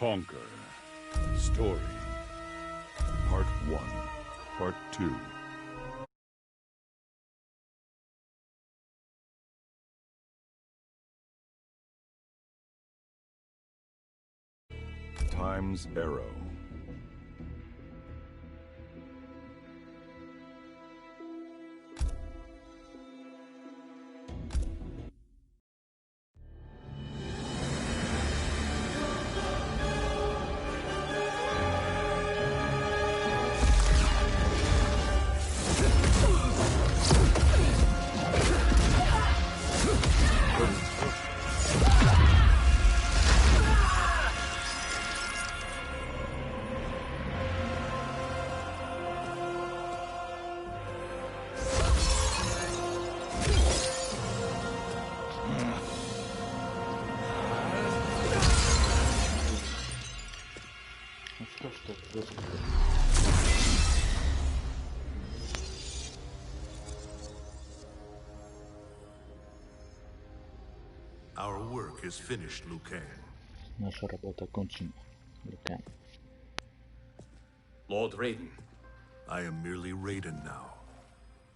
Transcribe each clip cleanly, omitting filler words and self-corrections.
Conquer. Story. Part 1. Part 2. Time's Arrow. Our work is finished, Liu Kang. Наша работа окончена, Liu Kang. Lord Raiden. I am merely Raiden now.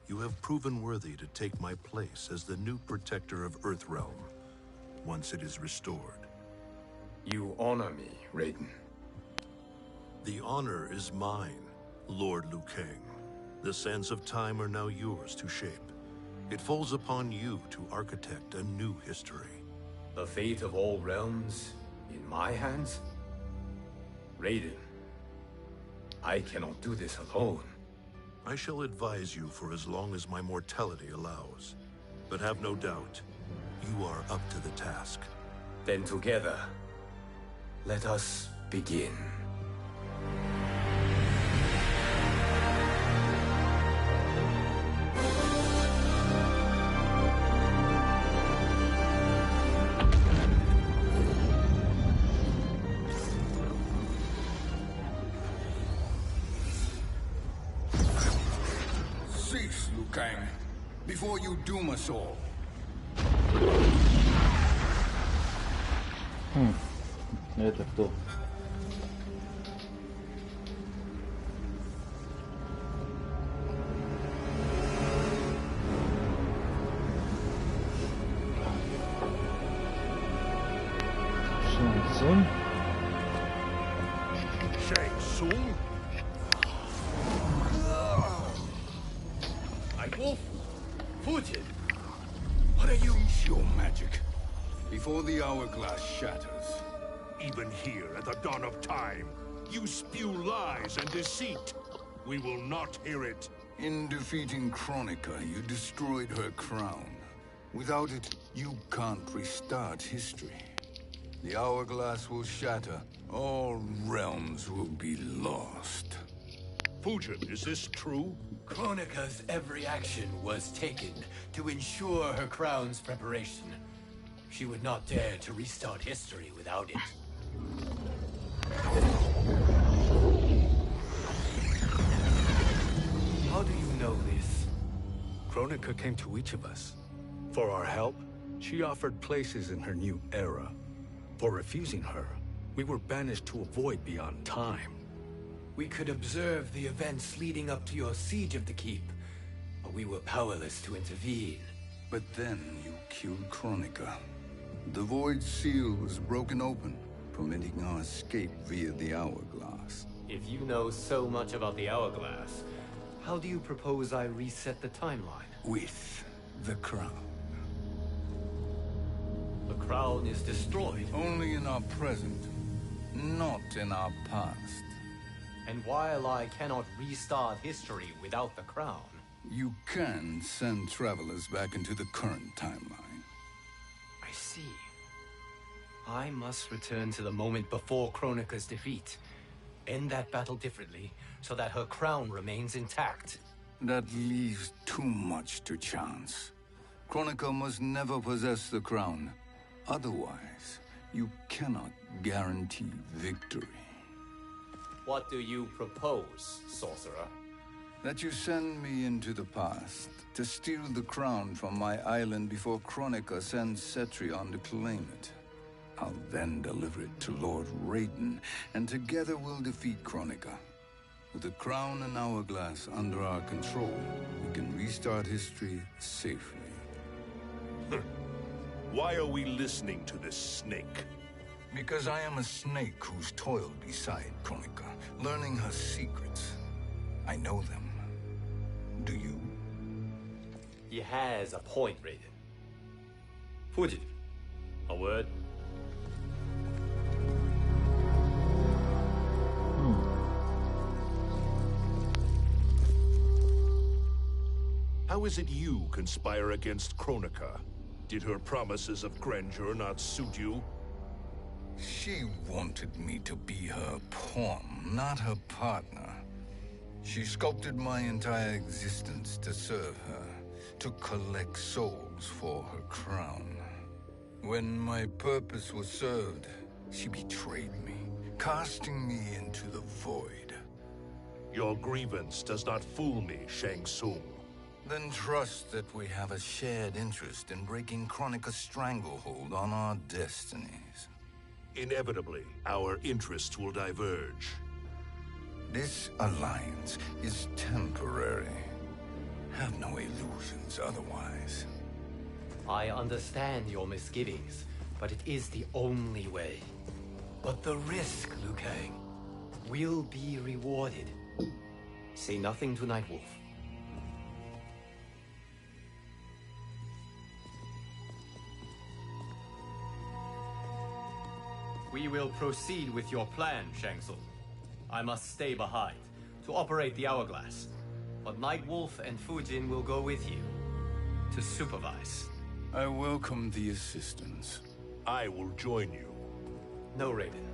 You have proven worthy to take my place as the new protector of Earthrealm, once it is restored. You honor me, Raiden. The honor is mine, Lord Liu Kang. The sands of time are now yours to shape. It falls upon you to architect a new history. The fate of all realms in my hands? Raiden, I cannot do this alone. I shall advise you for as long as my mortality allows. But have no doubt, you are up to the task. Then together, let us begin. Cease, Liu Kang, before you doom us all. Это кто? Шансун? Shang Tsung? Wolf? Putin? What are you? Cease your magic, before the hourglass shatters. Even here at the dawn of time, you spew lies and deceit. We will not hear it. In defeating Kronika, you destroyed her crown. Without it, you can't restart history. The hourglass will shatter. All realms will be lost. Fujin, is this true? Kronika's every action was taken to ensure her crown's preparation. She would not dare to restart history without it. How do you know this? Kronika came to each of us. For our help, she offered places in her new era. For refusing her, we were banished to a void beyond time. We could observe the events leading up to your siege of the keep, but we were powerless to intervene. But then you killed Kronika. The Void Seal was broken open, permitting our escape via the hourglass. If you know so much about the hourglass, how do you propose I reset the timeline? With the crown. The crown is destroyed. Only in our present, not in our past. And while I cannot restart history without the crown... You can send travelers back into the current timeline. I see. I must return to the moment before Kronika's defeat. End that battle differently, so that her crown remains intact. That leaves too much to chance. Kronika must never possess the crown. Otherwise, you cannot guarantee victory. What do you propose, sorcerer? That you send me into the past to steal the crown from my island before Kronika sends Cetrion to claim it. I'll then deliver it to Lord Raiden, and together we'll defeat Kronika. With the crown and hourglass under our control, we can restart history safely. Why are we listening to this snake? Because I am a snake who's toiled beside Kronika, learning her secrets. I know them. Do you? He has a point, Raiden. Fujin, a word? How is it you conspire against Kronika? Did her promises of grandeur not suit you? She wanted me to be her pawn, not her partner. She sculpted my entire existence to serve her, to collect souls for her crown. When my purpose was served, she betrayed me, casting me into the void. Your grievance does not fool me, Shang Tsung. Then trust that we have a shared interest in breaking Kronika's stranglehold on our destinies. Inevitably, our interests will diverge. This alliance is temporary. Have no illusions otherwise. I understand your misgivings, but it is the only way. But the risk, Liu Kang, will be rewarded. Say nothing to Nightwolf. We will proceed with your plan, Shang Tsung. I must stay behind to operate the hourglass. But Nightwolf and Fujin will go with you to supervise. I welcome the assistance. I will join you. No, Raiden.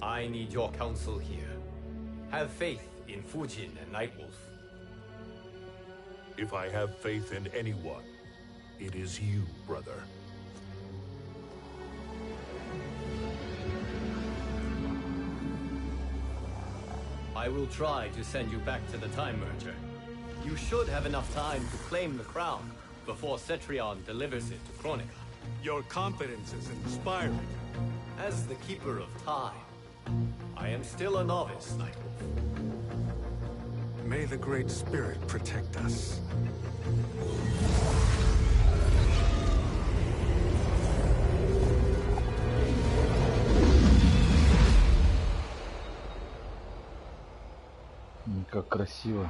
I need your counsel here. Have faith in Fujin and Nightwolf. If I have faith in anyone, it is you, brother. I will try to send you back to the Time Merger. You should have enough time to claim the crown before Cetrion delivers it to Kronika. Your confidence is inspiring. As the Keeper of Time, I am still a novice, Nightwolf. May the Great Spirit protect us. Как красиво.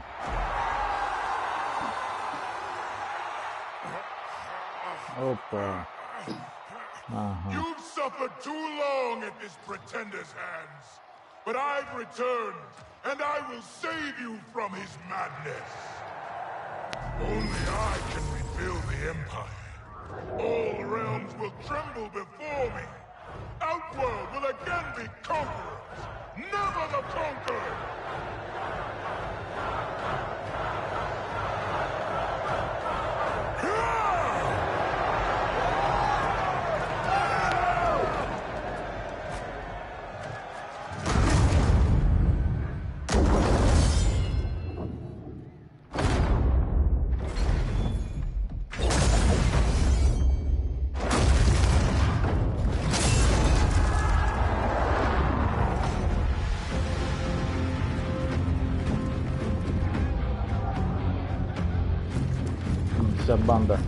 Опа. Ага. You've suffered too long at this pretender's hands. But I've returned, and I will save you from his madness. Only I can rebuild the Empire. All realms will tremble before me. Outworld will again be conquerors, never the conquered! Вся банда.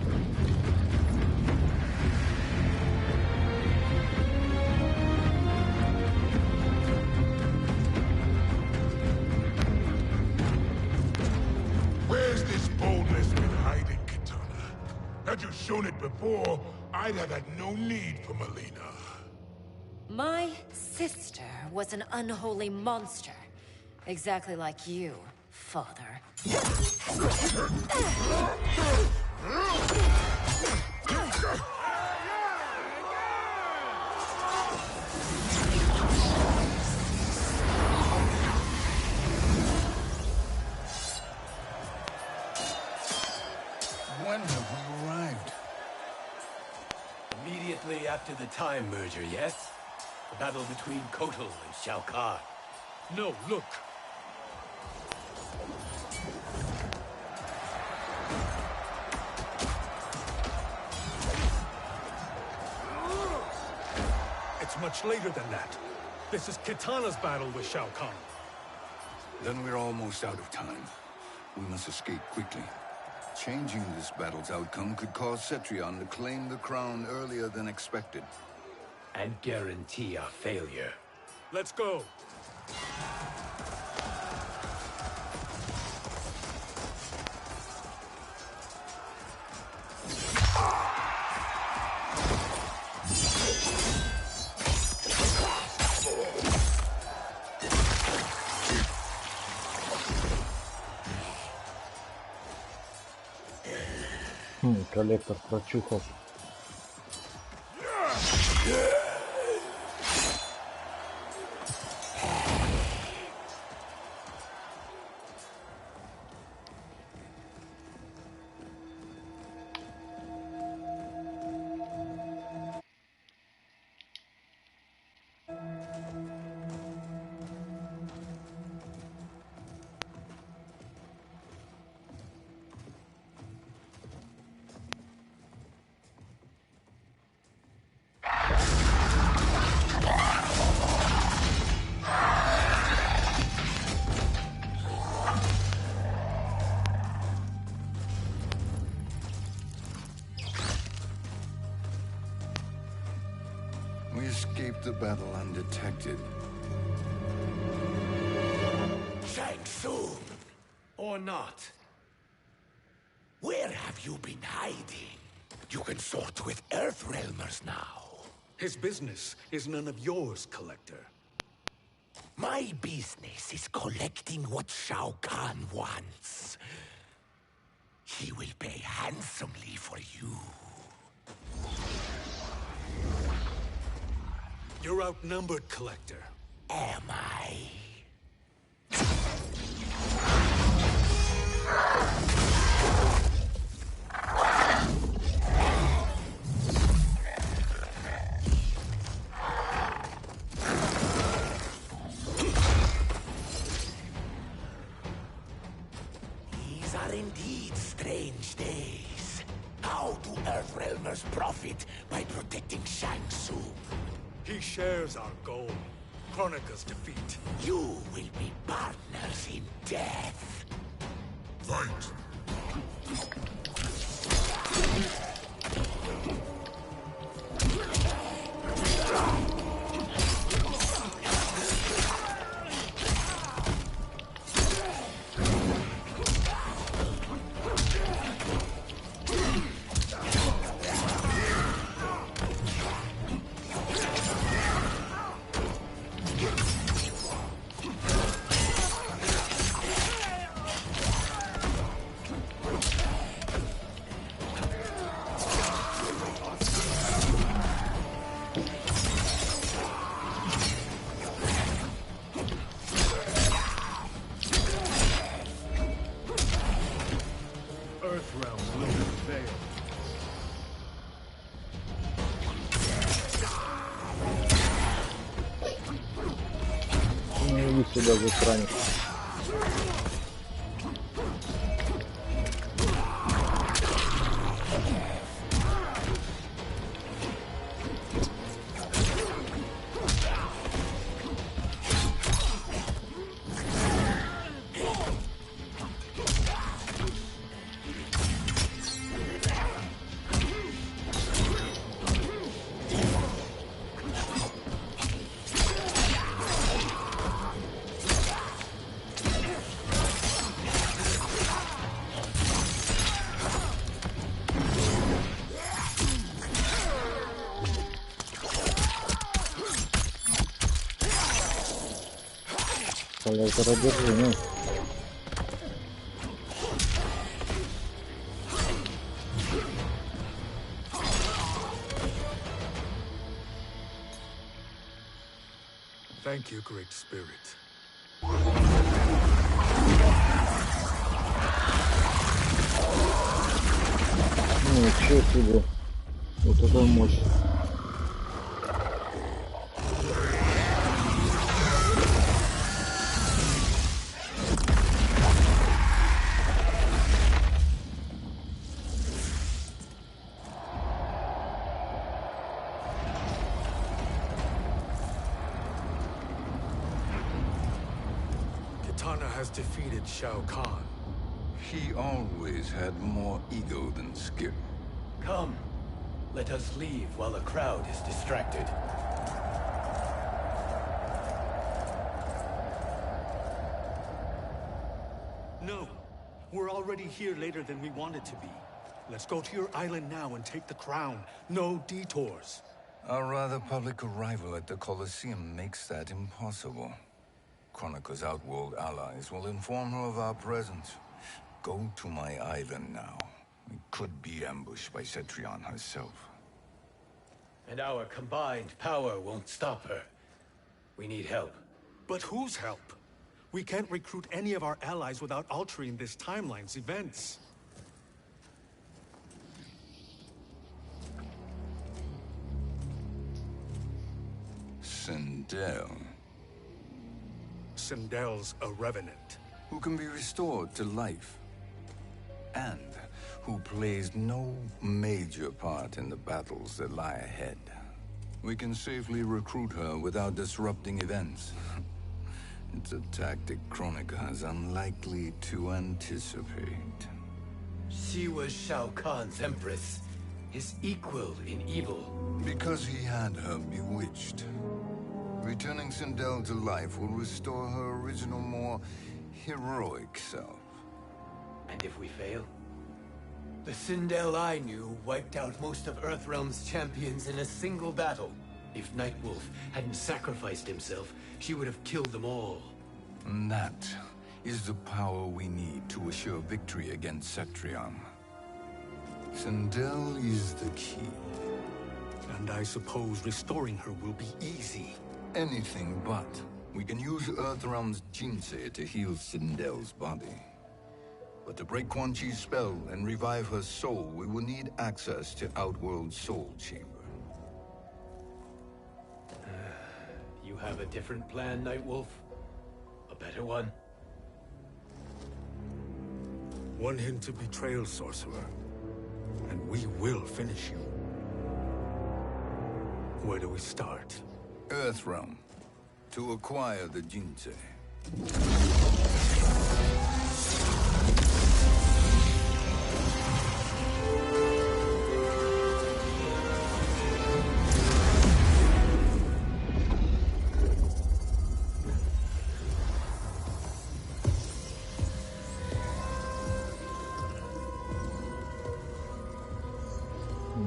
Where's this boldness been hiding, Kitana? Had you shown it before, I'd have had no need for Melina. My sister was an unholy monster. Exactly like you, father. When have we arrived? Immediately after the Time Merger, yes? The battle between Kotal and Shao Kahn. No, look. much later than that. This is Kitana's battle with Shao Kahn. Then we're almost out of time. We must escape quickly. Changing this battle's outcome could cause Cetrion to claim the crown earlier than expected. And guarantee our failure. Let's go. Коллектор прочухал. We escaped the battle undetected. Shang Tsung! Or not. Where have you been hiding? You can sort with Earthrealmers now. His business is none of yours, Collector. My business is collecting what Shao Kahn wants. He will pay handsomely for you. You're outnumbered, Collector. Am I? These are indeed strange days. How do Earthrealmers profit by protecting Shang Tsung? He shares our goal. Kronika's defeat. You will be partners in death. Fight! Earthrealm will prevail. Не иди сюда, засранец. Коллектора держи, ну. Thank you, Great Spirit. Ну, чё себе. Вот это мощь. Kitana has defeated Shao Kahn. He always had more ego than skill. Come, let us leave while the crowd is distracted. No, we're already here later than we wanted to be. Let's go to your island now and take the crown. No detours. Our rather public arrival at the Colosseum makes that impossible. Kronika's outworld allies will inform her of our presence. Go to my island now. We could be ambushed by Cetrion herself. And our combined power won't stop her. We need help. But whose help? We can't recruit any of our allies without altering this timeline's events. Sindel. Sindel's a revenant. Who can be restored to life. And who plays no major part in the battles that lie ahead. We can safely recruit her without disrupting events. It's a tactic Kronika is unlikely to anticipate. She was Shao Kahn's empress, his equal in evil. Because he had her bewitched. Returning Sindel to life will restore her original, more heroic self. And if we fail? The Sindel I knew wiped out most of Earthrealm's champions in a single battle. If Nightwolf hadn't sacrificed himself, she would have killed them all. And that is the power we need to assure victory against Cetrion. Sindel is the key. And I suppose restoring her will be easy. Anything but. We can use Earthrealm's Jinsei to heal Sindel's body. But to break Quan Chi's spell and revive her soul, we will need access to Outworld's Soul Chamber. You have a different plan, Nightwolf? A better one? One hint to betrayal, sorcerer. And we will finish you. Where do we start? Earthrealm. To acquire the Jinsei.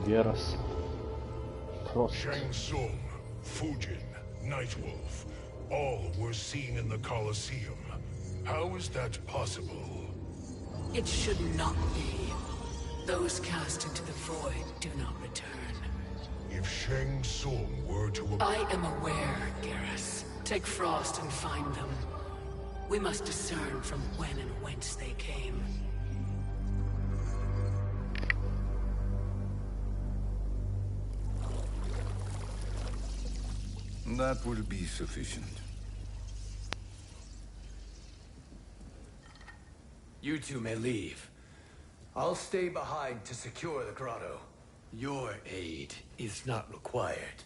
Герас. Просто. Shang Tsung, Fujin, Nightwolf, all were seen in the Colosseum. How is that possible? It should not be. Those cast into the void do not return. If Shang Tsung were to... I am aware, Garrus. Take Frost and find them. We must discern from when and whence they came. That will be sufficient. You two may leave. I'll stay behind to secure the grotto. Your aid is not required.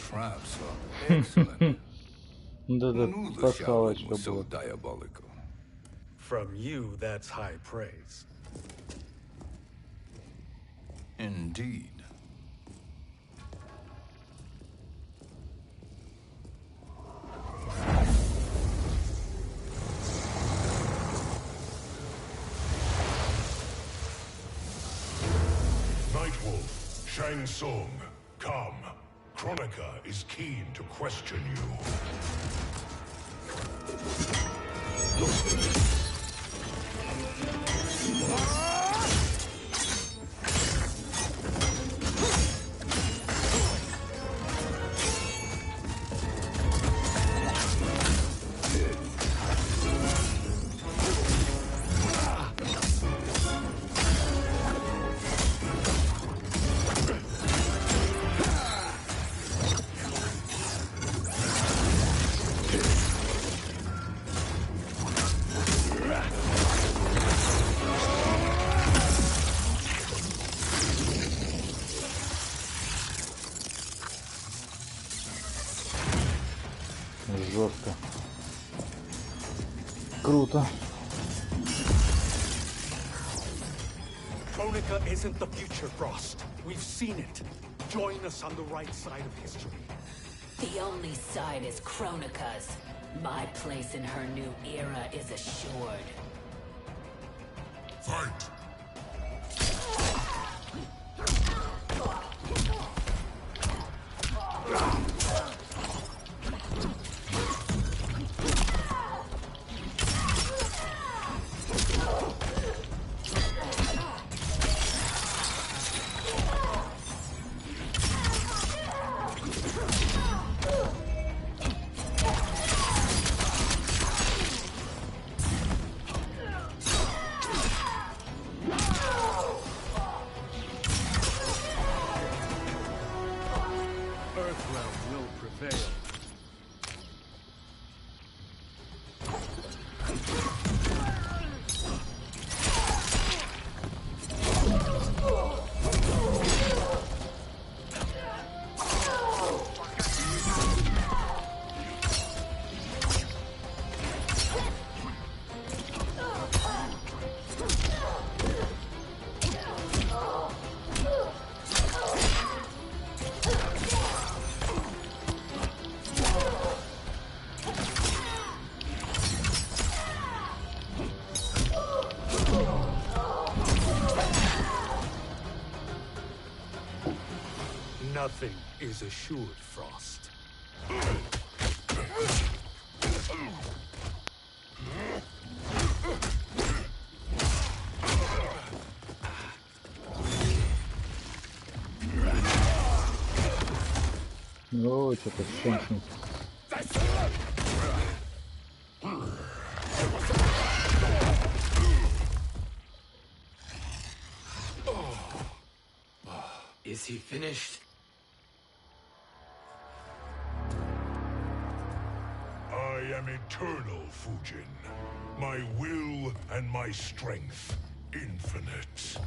Traps are excellent. Да-да, Who knew the shadows пасхалочка were so была. diabolical? From you, that's high praise. Indeed. Nightwolf, Shang Tsung, come. Kronika is keen to question you. Жестко. Круто. Kronika isn't the future, Frost. We've seen it. Join us on the right side of history. The only side is Kronika's. My place in her new era is assured. Fight! Nothing is assured, Frost. О, что-то шансом. Is he finished? I am eternal, Fujin. My will and my strength, infinite.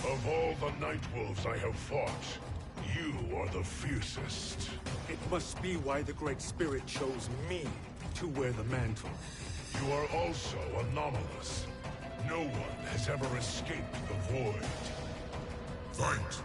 Of all the Nightwolves I have fought, you are the fiercest. It must be why the Great Spirit chose me to wear the mantle. You are also anomalous. No one has ever escaped the void. Fight!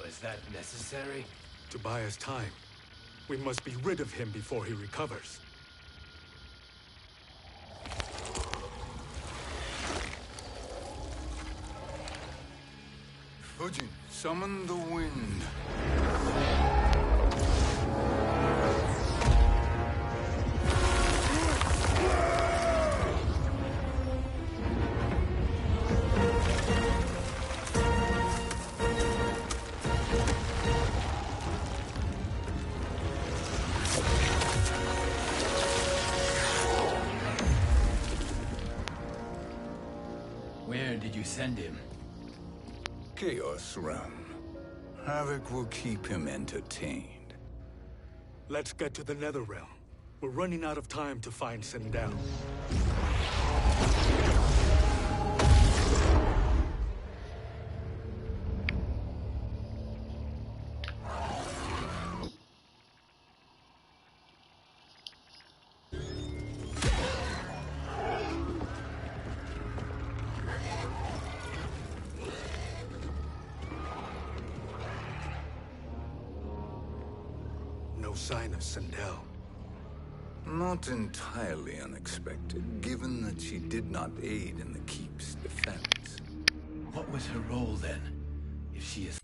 Was that necessary? To buy us time. We must be rid of him before he recovers. Fujin, summon the wind. Where did you send him? Chaos Realm. Havoc will keep him entertained. Let's get to the Netherrealm. We're running out of time to find Sindel. No sign of Sindel. Not entirely unexpected, given that she did not aid in the Keep's defense. What was her role then? If she is...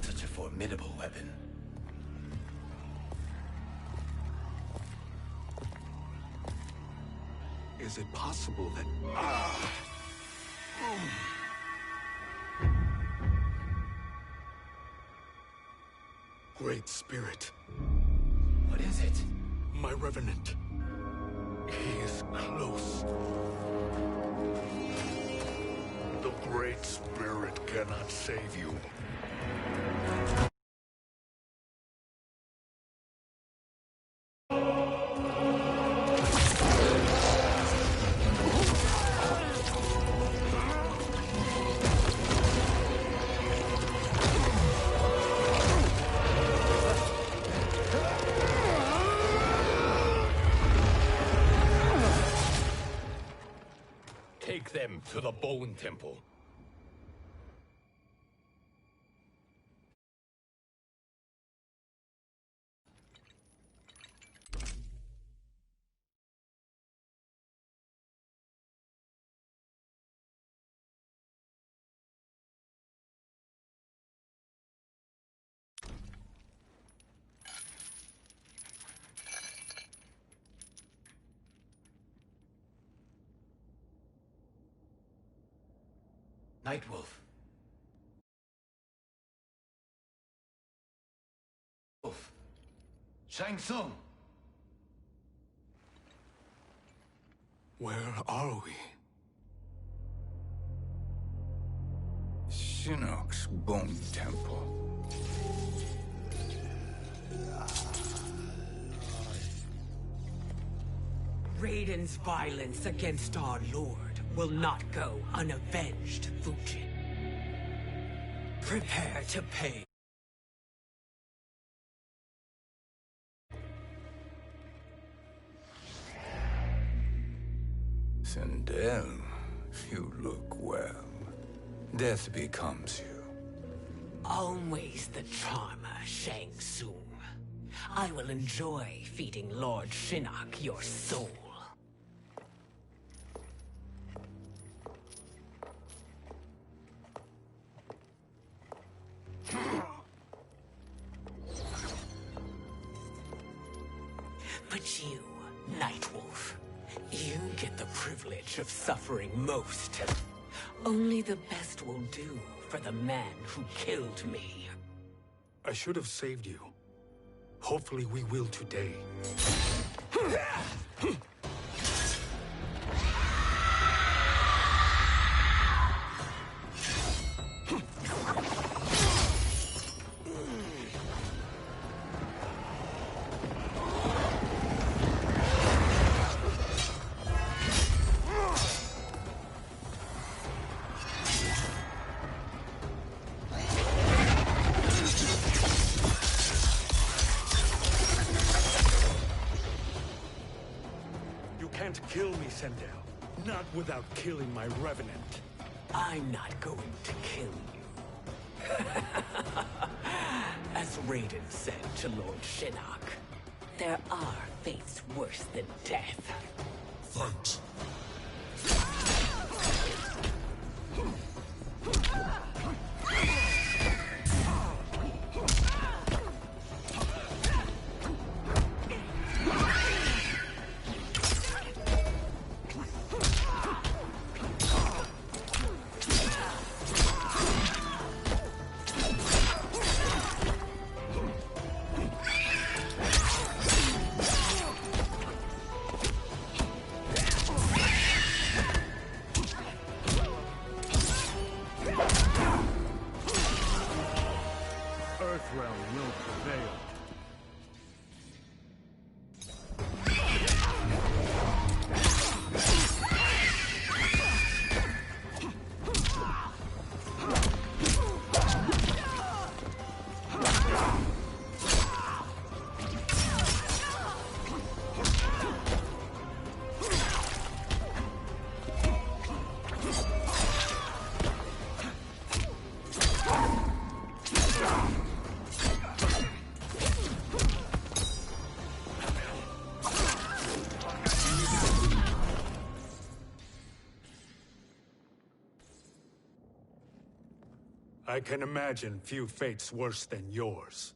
Such a formidable weapon. Is it possible that... Great Spirit. What is it? My Revenant. He is close. The Great Spirit cannot save you. Take them to the Bone Temple. Nightwolf. Wolf. Shang Tsung. Where are we? Shinnok's Bone Temple. Raiden's violence against our Lord will not go unavenged, Fujin. Prepare to pay. Sindel, you look well. Death becomes you. Always the charmer, Shang Tsung. I will enjoy feeding Lord Shinnok your soul. But you, Nightwolf, you get the privilege of suffering most. Only the best will do for the man who killed me. I should have saved you. Hopefully we will today. Kill me, Sindel. Not without killing my revenant. I'm not going to kill you. As Raiden said to Lord Shinnok, there are fates worse than death. Fight. Earthrealm will prevail. I can imagine few fates worse than yours.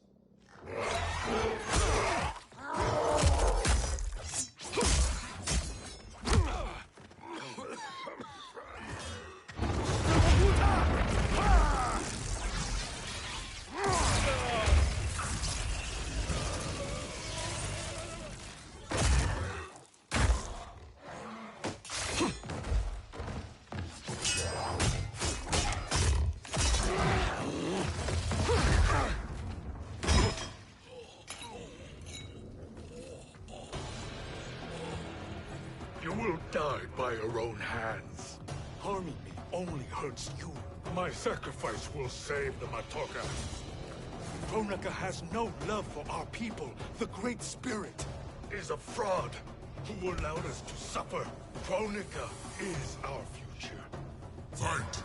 You will die by your own hands. Harming me only hurts you. My sacrifice will save the Matoka. Kronika has no love for our people. The Great Spirit Is a fraud who allowed us to suffer. Kronika is our future. Fight!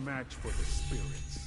match for the spirits.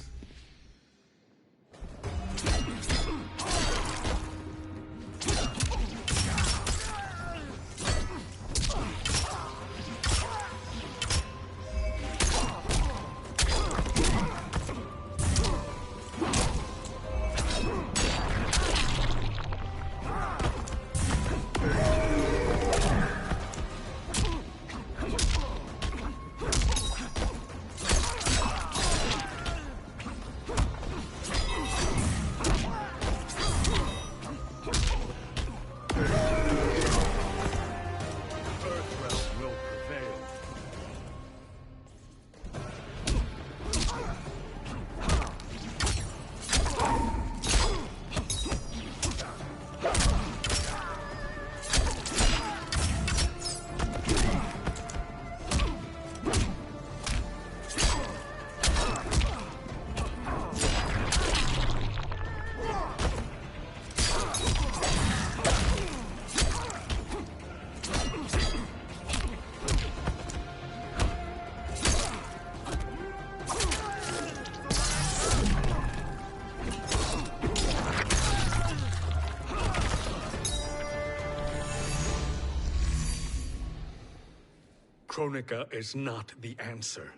Kronika is not the answer.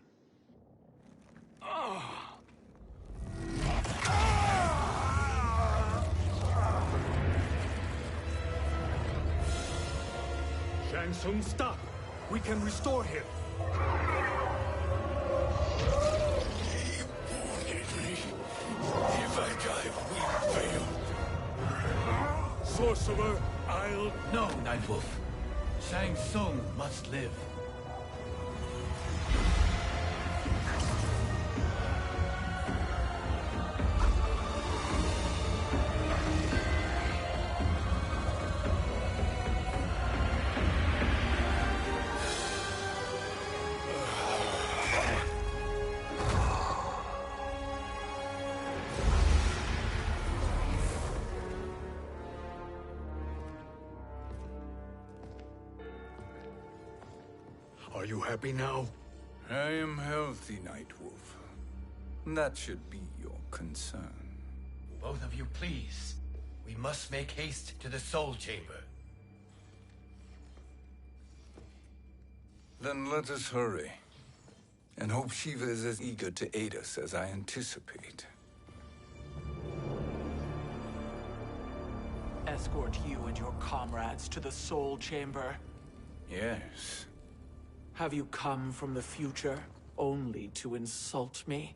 Shang Tsung, stop! We can restore him! He wounded me. If I die, we fail. Sorcerer, I'll... No, Nightwolf. Shang Tsung must live. Are you happy now? I am healthy, Nightwolf. That should be your concern. Both of you, please. We must make haste to the Soul Chamber. Then let us hurry. And hope Shiva is as eager to aid us as I anticipate. Escort you and your comrades to the Soul Chamber. Yes. Have you come from the future only to insult me?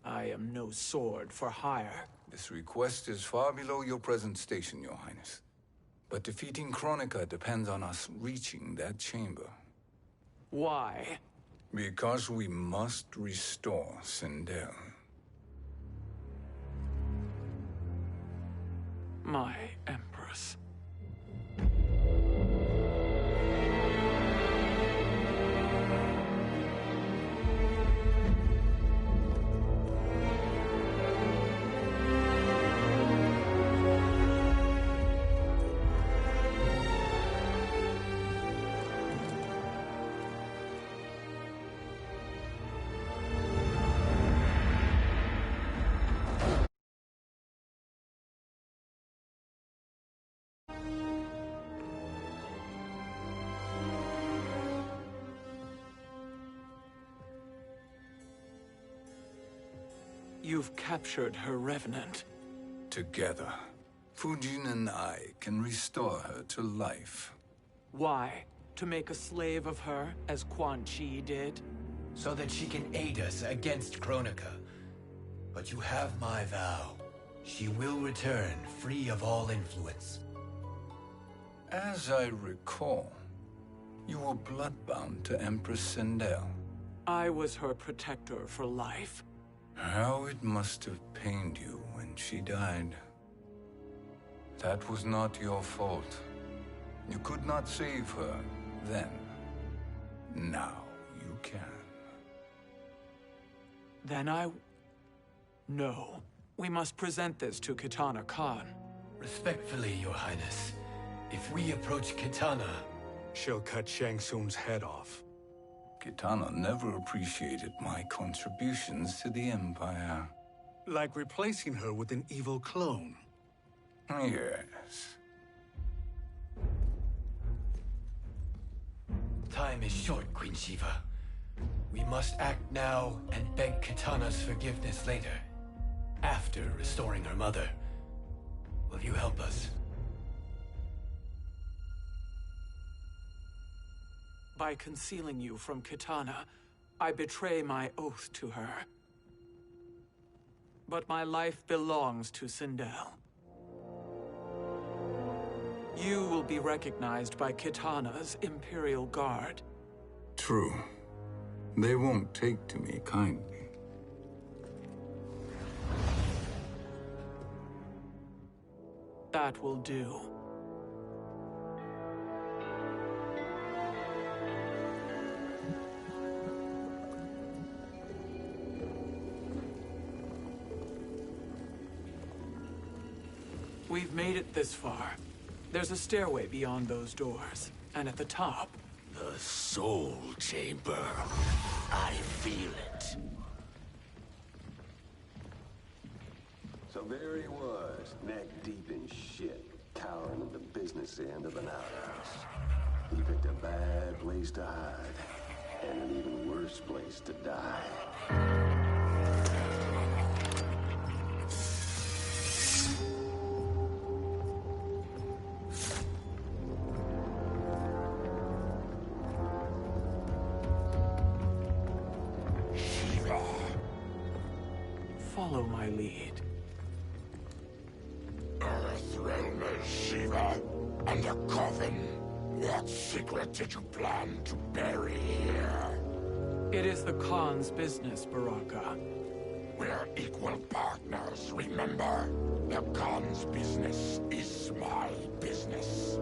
I am no sword for hire. This request is far below your present station, Your Highness. But defeating Kronika depends on us reaching that chamber. Why? Because we must restore Sindel. My Empress. You've captured her revenant. Together, Fujin and I can restore her to life. Why? To make a slave of her, as Quan Chi did? So that she can aid us against Kronika. But you have my vow. She will return free of all influence. As I recall, you were bloodbound to Empress Sindel. I was her protector for life. How it must have pained you when she died. That was not your fault. You could not save her then. Now you can. Then No. We must present this to Kitana Khan. Respectfully, Your Highness. If we approach Kitana... She'll cut Shang Tsung's head off. Kitana never appreciated my contributions to the Empire. Like replacing her with an evil clone. Yes. Time is short, Queen Shiva. We must act now and beg Kitana's forgiveness later. After restoring her mother. Will you help us? By concealing you from Kitana, I betray my oath to her. But my life belongs to Sindel. You will be recognized by Kitana's Imperial Guard. True. They won't take to me kindly. That will do. We've made it this far. There's a stairway beyond those doors, and at the top... The Soul Chamber. I feel it. So there he was, neck deep in shit, cowering at the business end of an outhouse. He picked a bad place to hide, and an even worse place to die. Follow my lead. Earthrealmer Shiva, and a coffin. What secret did you plan to bury here? It is the Khan's business, Baraka. We're equal partners, remember? The Khan's business is my business.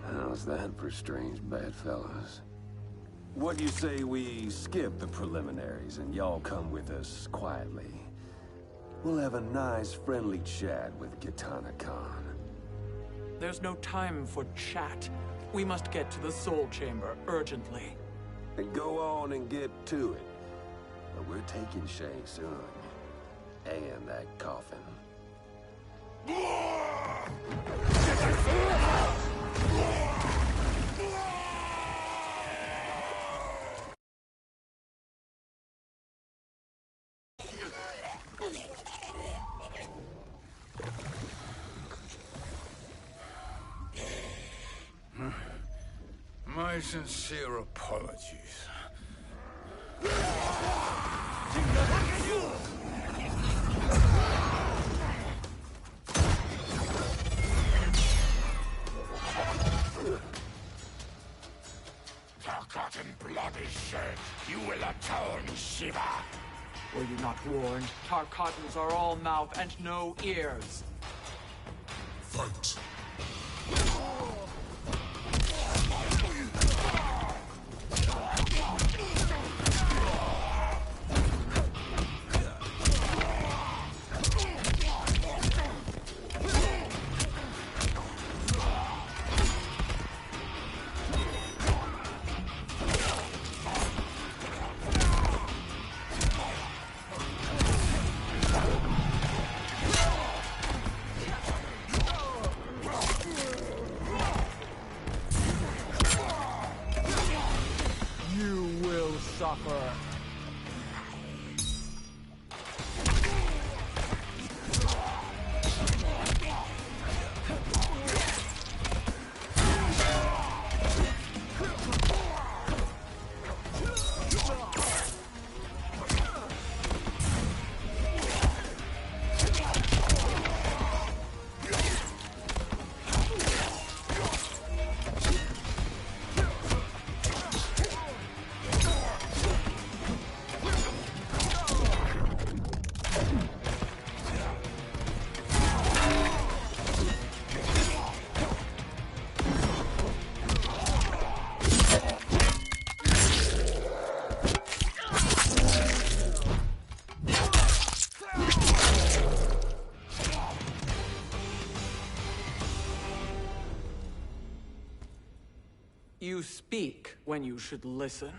How's that for strange bedfellows? What do you say we skip the preliminaries and y'all come with us quietly? We'll have a nice, friendly chat with Kitana Khan. There's no time for chat. We must get to the Soul Chamber urgently. Then go on and get to it. But we're taking Shang Tsung. And that coffin. My sincere apologies. Forgotten blood is shed. You will atone, Shiva. Were you not warned? Tarkatans are all mouth and no ears. Fight. speak when you should listen.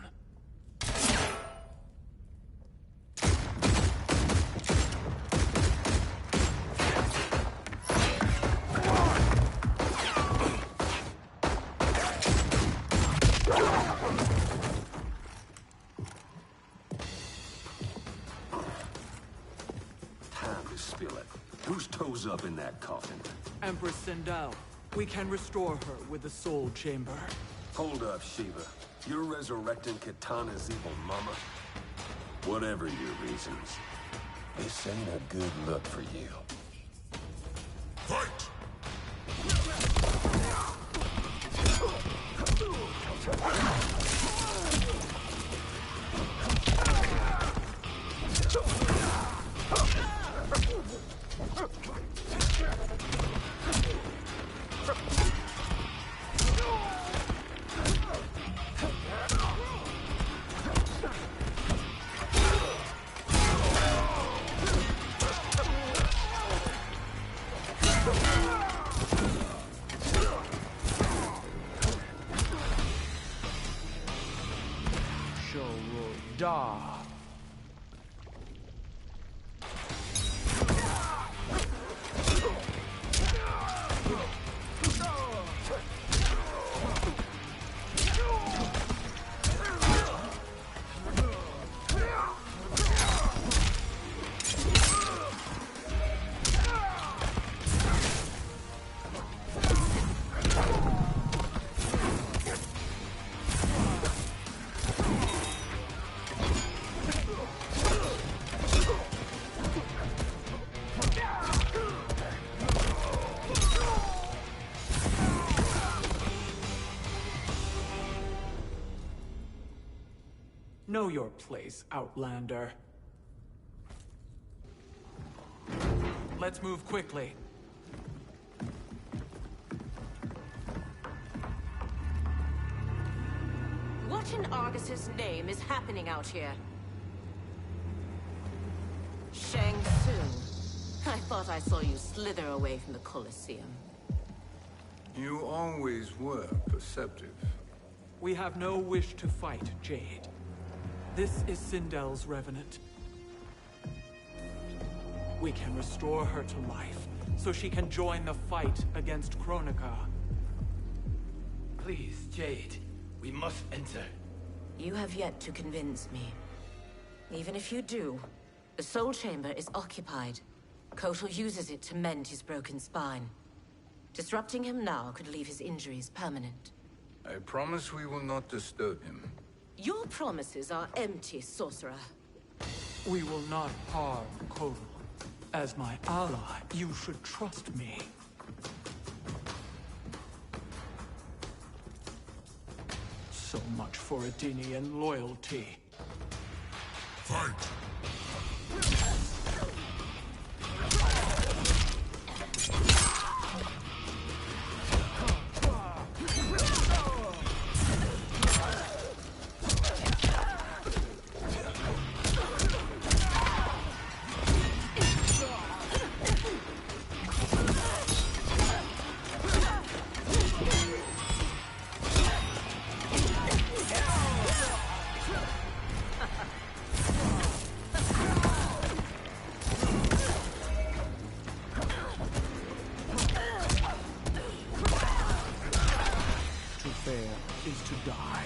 Time to spill it. Whose toes up in that coffin? Empress Sindel. We can restore her with the Soul Chamber. Hold up, Shiva. You're resurrecting Kitana's evil mama? Whatever your reasons, this ain't a good look for you. Fight! Da. Know your place, Outlander. Let's move quickly. What in Argus's name is happening out here? Shang Tsung. I thought I saw you slither away from the Colosseum. You always were perceptive. We have no wish to fight, Jade. This is Sindel's Revenant. We can restore her to life, so she can join the fight against Kronika. Please, Jade. We must enter. You have yet to convince me. Even if you do, the Soul Chamber is occupied. Kotal uses it to mend his broken spine. Disrupting him now could leave his injuries permanent. I promise we will not disturb him. Your promises are empty, sorcerer. We will not harm Kotal. As my ally, you should trust me. So much for Adenian loyalty. Fight! Is to die.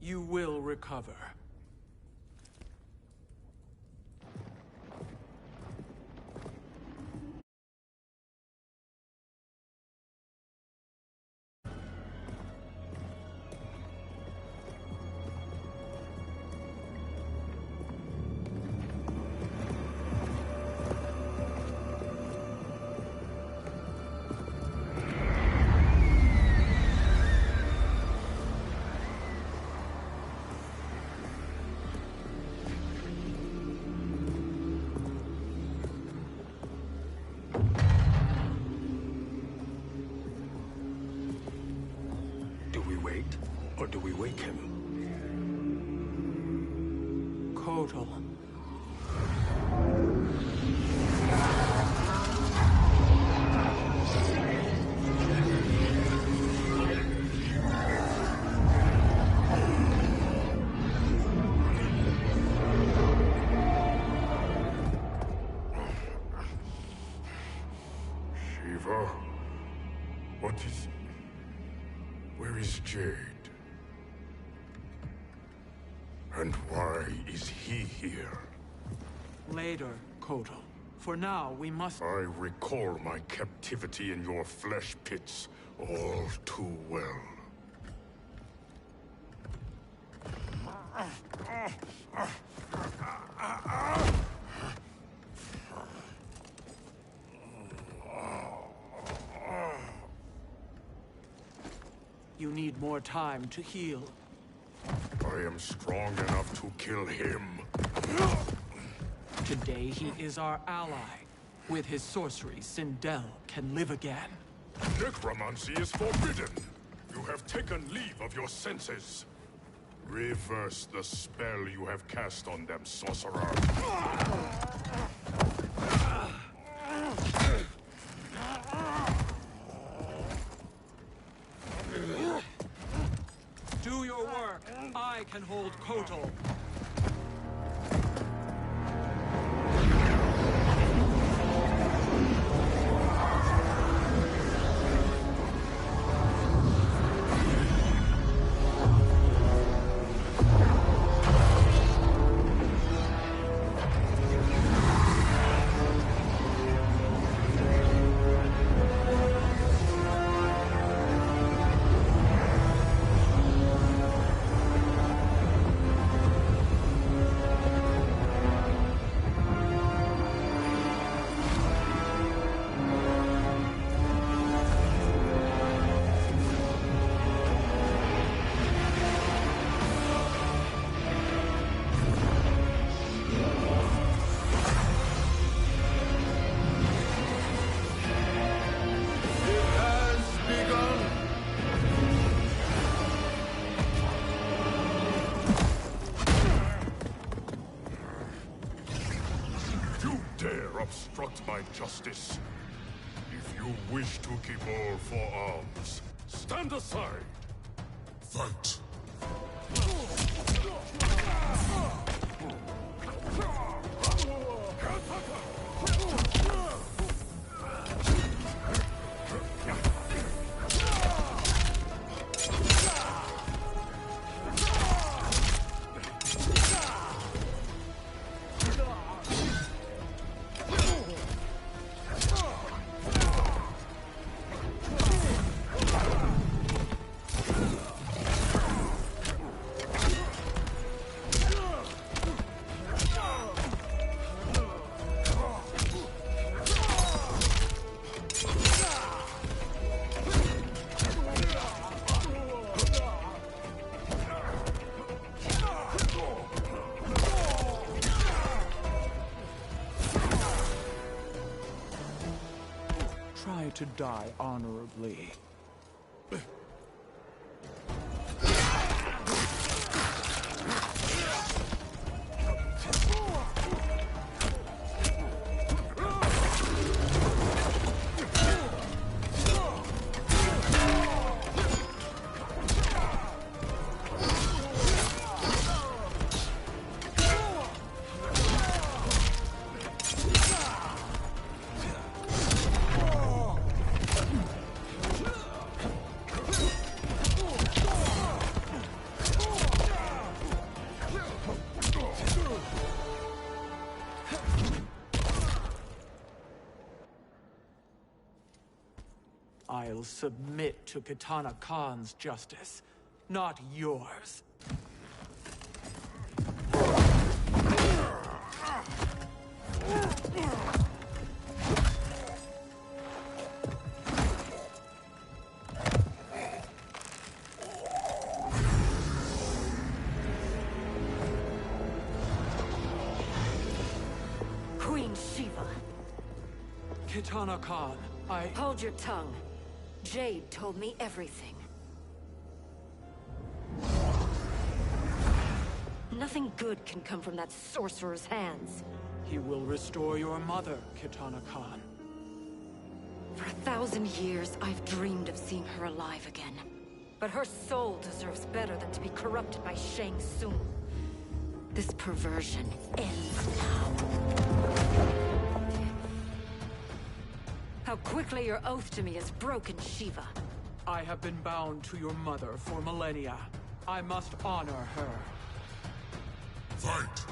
You will recover. Do we wait, or do we wake him? Kotal. Shiva? What is... Where is Jade? And why is he here? Later, Kotal. For now, we must... I recall my captivity in your flesh pits all too well. You need more time to heal. I am strong enough to kill him. Today he is our ally. With his sorcery, Sindel can live again. Necromancy is forbidden. You have taken leave of your senses. Reverse the spell you have cast on them, sorcerer. Do your work. I can hold Kotal. Obstruct my justice. If you wish to keep all four arms, stand aside. Fight. Try to die honorably. I'll submit to Katana Khan's justice, not yours. Queen Shiva. Katana Khan, Hold your tongue. Jade told me everything. Nothing good can come from that sorcerer's hands. He will restore your mother, Kitana Khan. For 1,000 years, I've dreamed of seeing her alive again. But her soul deserves better than to be corrupted by Shang Tsung. This perversion ends now. How quickly your oath to me has broken, Shiva. I have been bound to your mother for millennia. I must honor her. Fight!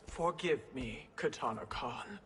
Forgive me, Kitana Khan.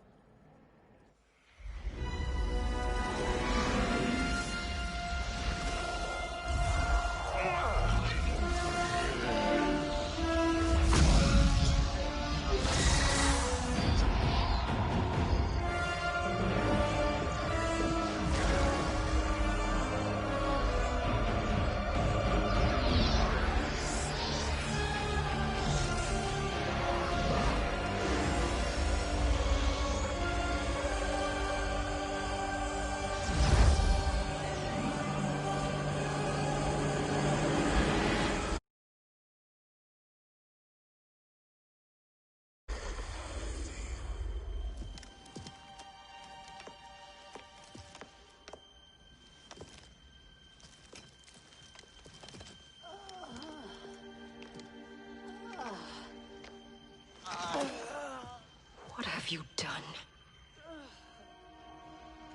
What have you done?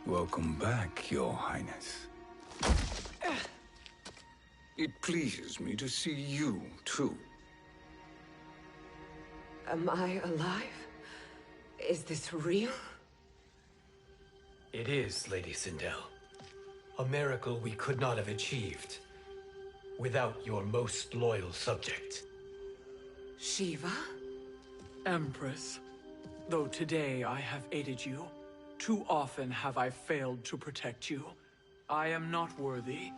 Welcome back, Your Highness. It pleases me to see you, too. Am I alive? Is this real? It is, Lady Sindel. A miracle we could not have achieved without your most loyal subject. Shiva? Empress, though today I have aided you, too often have I failed to protect you. I am not worthy.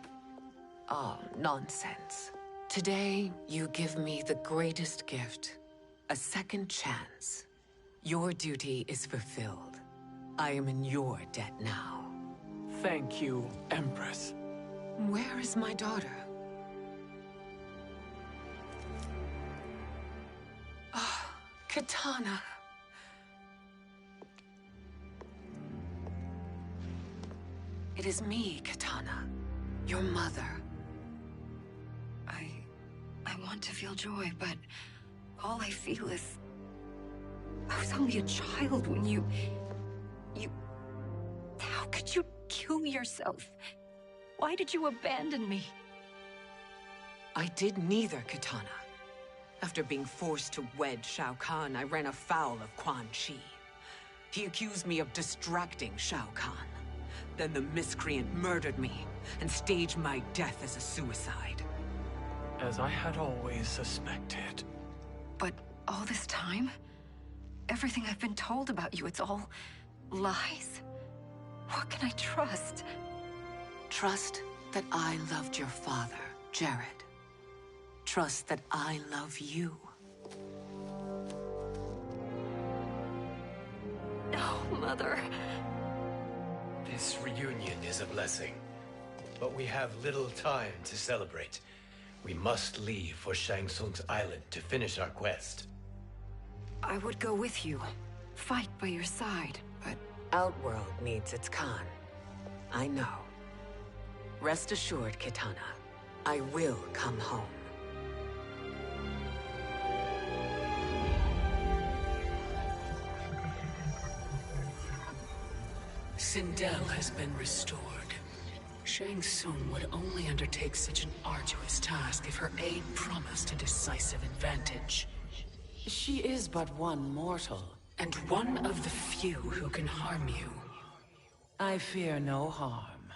Oh, nonsense. Today, you give me the greatest gift. A second chance. Your duty is fulfilled. I am in your debt now. Thank you, Empress. Where is my daughter? Oh, Kitana. It is me, Kitana. Your mother. I want to feel joy, but all I feel is... I was only a child when you... How could you kill yourself? Why did you abandon me? I did neither, Kitana. After being forced to wed Shao Kahn, I ran afoul of Quan Chi. He accused me of distracting Shao Kahn. Then the miscreant murdered me and staged my death as a suicide. As I had always suspected. But all this time? Everything I've been told about you, it's all Lies? What can I trust? Trust that I loved your father, Jared. Trust that I love you. No, Mother. This reunion is a blessing, but we have little time to celebrate. We must leave for Shang Tsung's island to finish our quest. I would go with you. Fight by your side. But Outworld needs its Khan. I know. Rest assured, Kitana. I will come home. Sindel has been restored. Shang Tsung would only undertake such an arduous task if her aid promised a decisive advantage. She is but one mortal, and one of the few who can harm you. I fear no harm.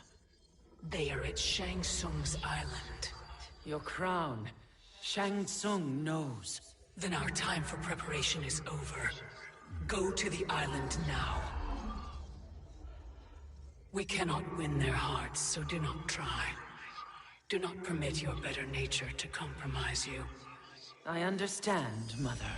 They are at Shang Tsung's island. Your crown, Shang Tsung knows. Then our time for preparation is over. Go to the island now. We cannot win their hearts, so do not try. Do not permit your better nature to compromise you. I understand, Mother.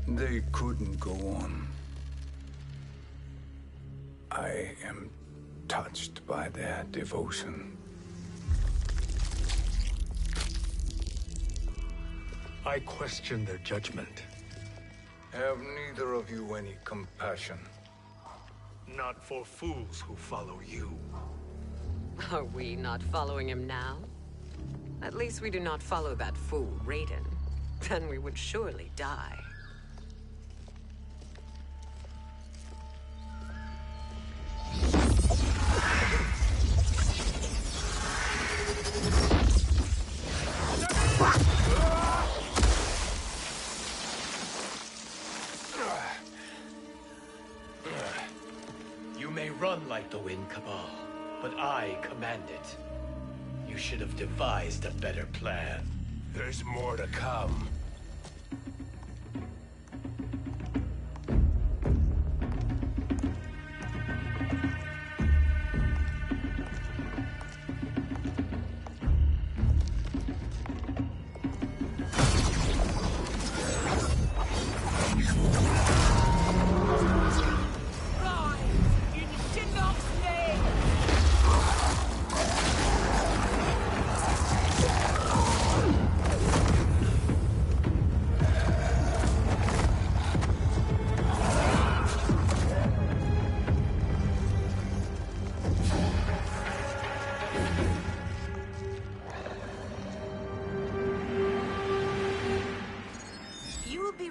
They couldn't go on. I am touched by their devotion. I question their judgment. Have neither of you any compassion? Not for fools who follow you. Are we not following him now? At least we do not follow that fool, Raiden. Then we would surely die. You may run like the wind, Cabal, but I command it. You should have devised a better plan. There's more to come.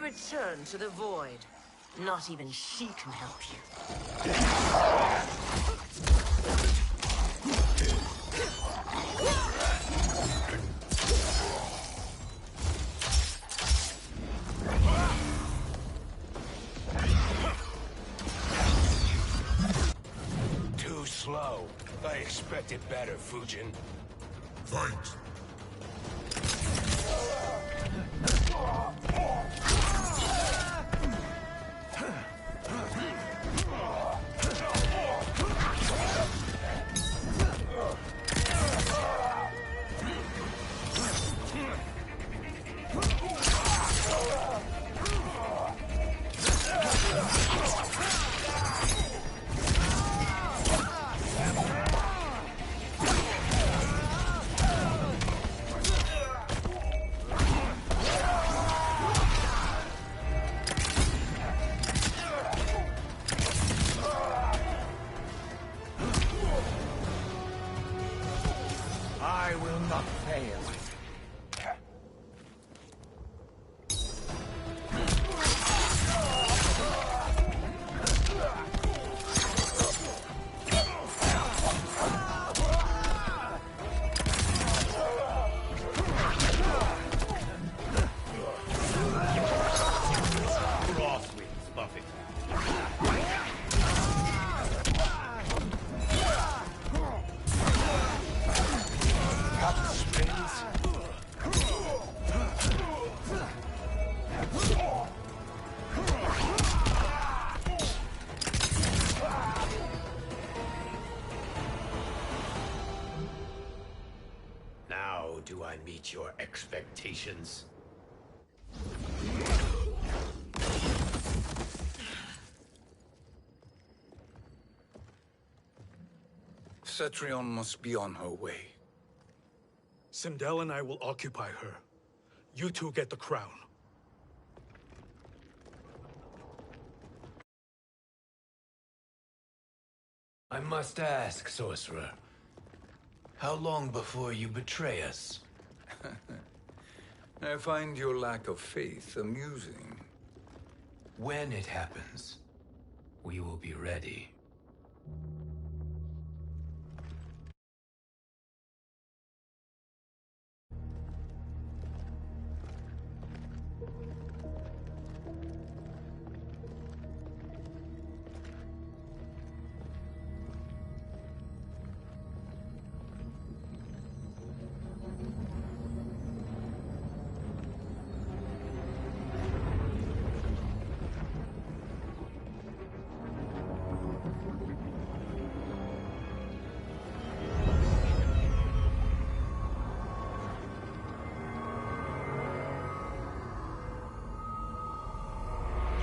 Return to the void. Not even she can help you. Too slow. I expected better, Fujin. Fight! I will not fail. do I meet your expectations? Cetrion must be on her way. Sindel and I will occupy her. You two get the crown. I must ask, sorcerer. How long before you betray us? I find your lack of faith amusing. When it happens, we will be ready.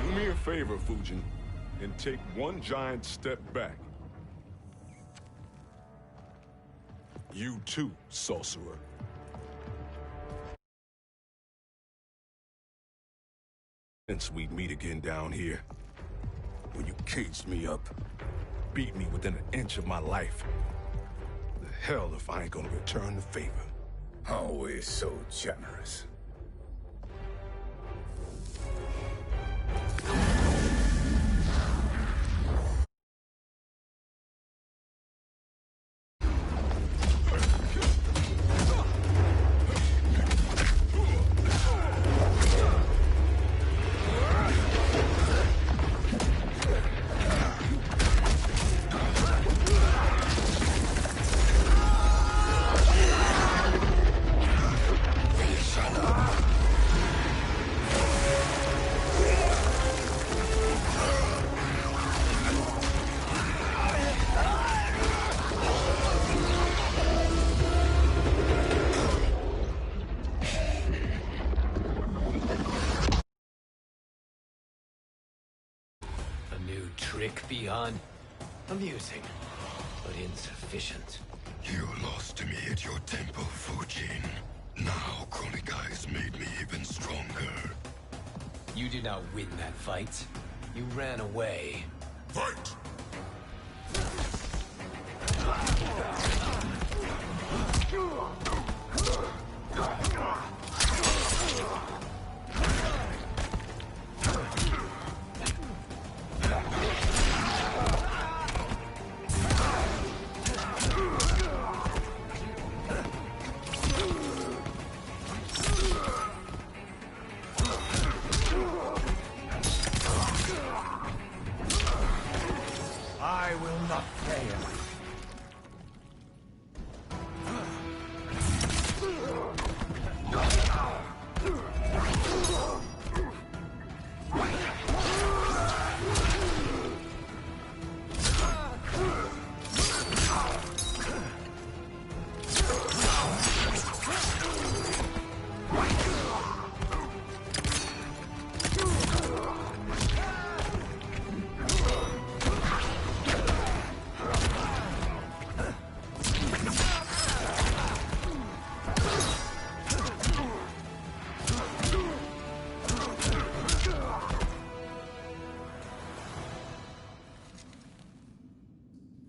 Do me a favor, Fujin, and take one giant step back. You too, sorcerer. Since we meet again down here, when you caged me up, beat me within an inch of my life, the hell if I ain't gonna return the favor. Always so generous. Trick beyond amusing, but insufficient. You lost to me at your temple, Fujin. Now Kronika has made me even stronger. You did not win that fight. You ran away. Fight! I will not fail.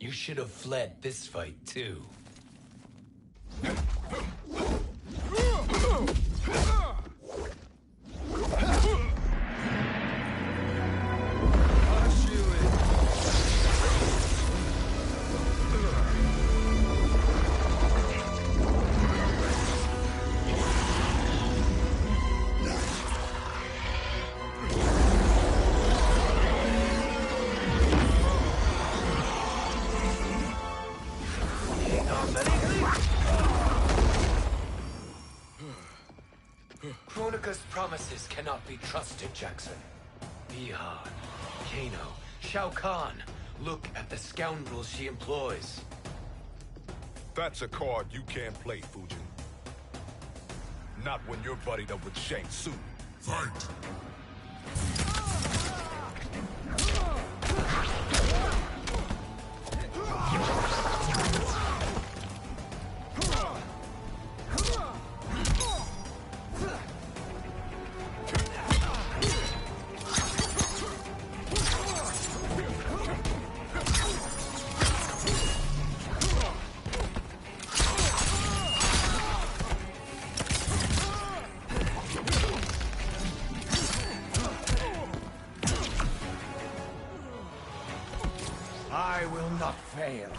You should have fled this fight, too. Kronika's promises cannot be trusted, Jackson. Bihan, Kano, Shao Kahn. Look at the scoundrels she employs. That's a card you can't play, Fujin. Not when you're buddied up with Shang Tsung. Fight! I will not fail.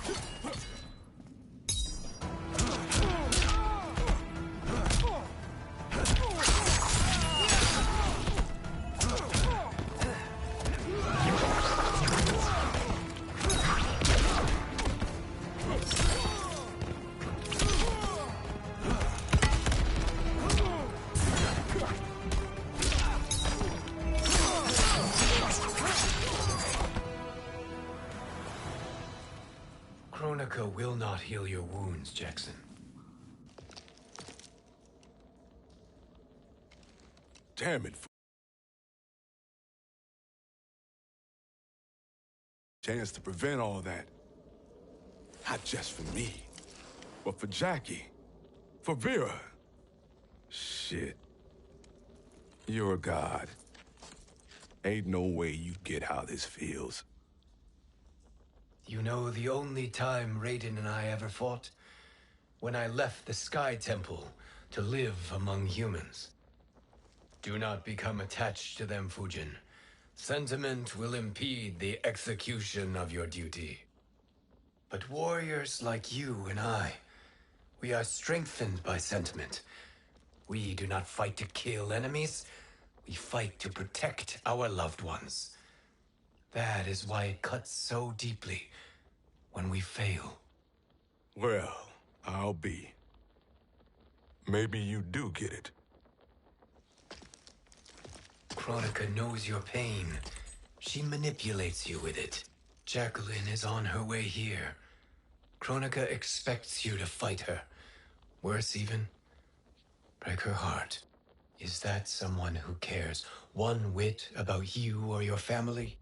Kronika will not heal your wounds, Jackson. Damn it. Chance to prevent all that. Not just for me, but for Jackie. For Vera. Shit. You're a god. Ain't no way you get how this feels. You know the only time Raiden and I ever fought? When I left the Sky Temple to live among humans. Do not become attached to them, Fujin. Sentiment will impede the execution of your duty. But warriors like you and I, we are strengthened by sentiment. We do not fight to kill enemies. We fight to protect our loved ones. That is why it cuts so deeply when we fail. Well, I'll be. Maybe you do get it. Kronika knows your pain. She manipulates you with it. Jacqueline is on her way here. Kronika expects you to fight her. Worse even, break her heart. Is that someone who cares one whit about you or your family?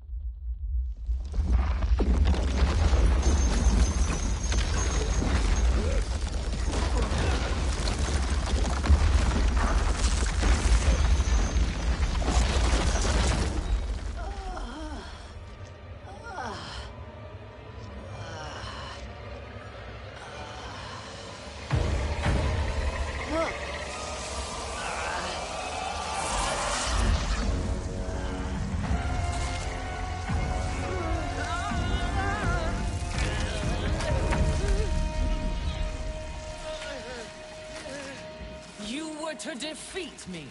To defeat me.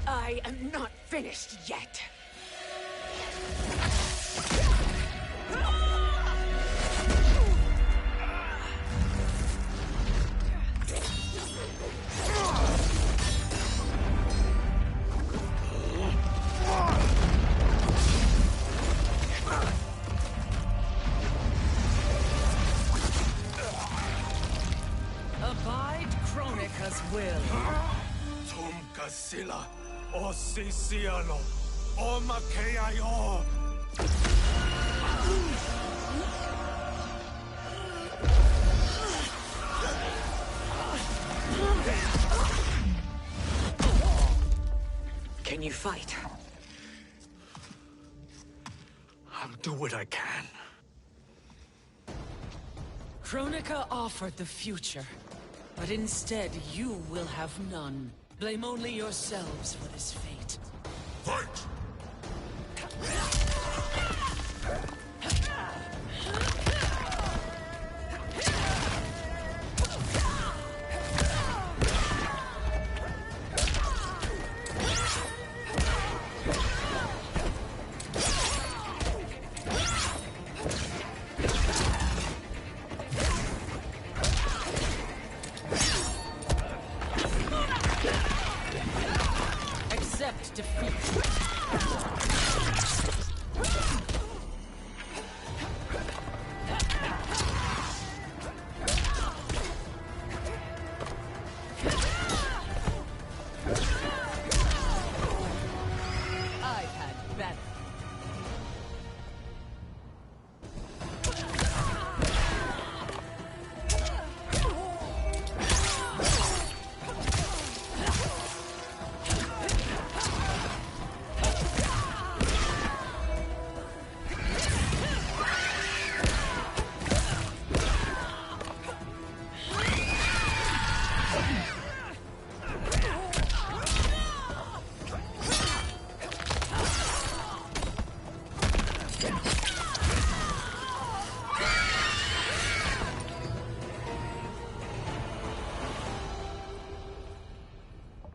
I am not finished yet. Abide Kronika's will. Sila, o Siciano, o Makeayo. Can you fight? I'll do what I can. Kronika offered the future, but instead you will have none. Blame only yourselves for this fate. Fight!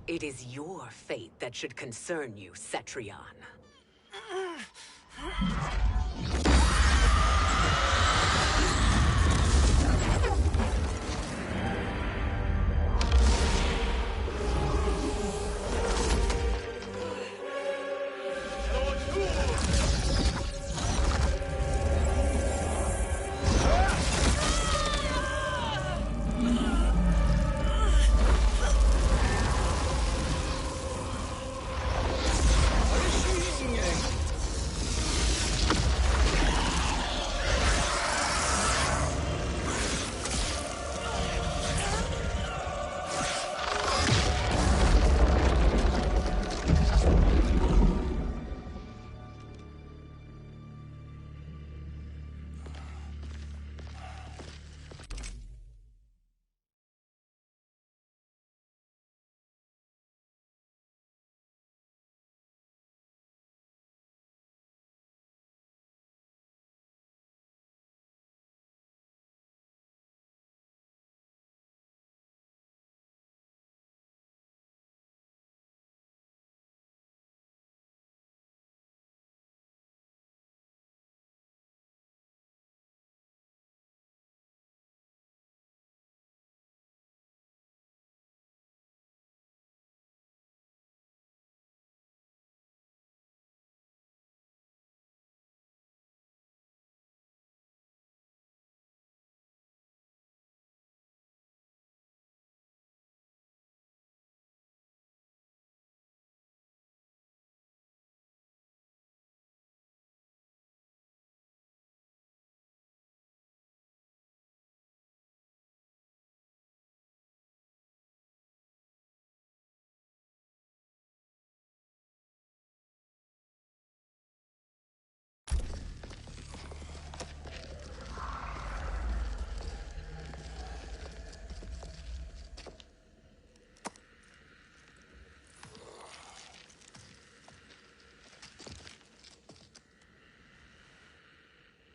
It is your fate that should concern you, Cetrion.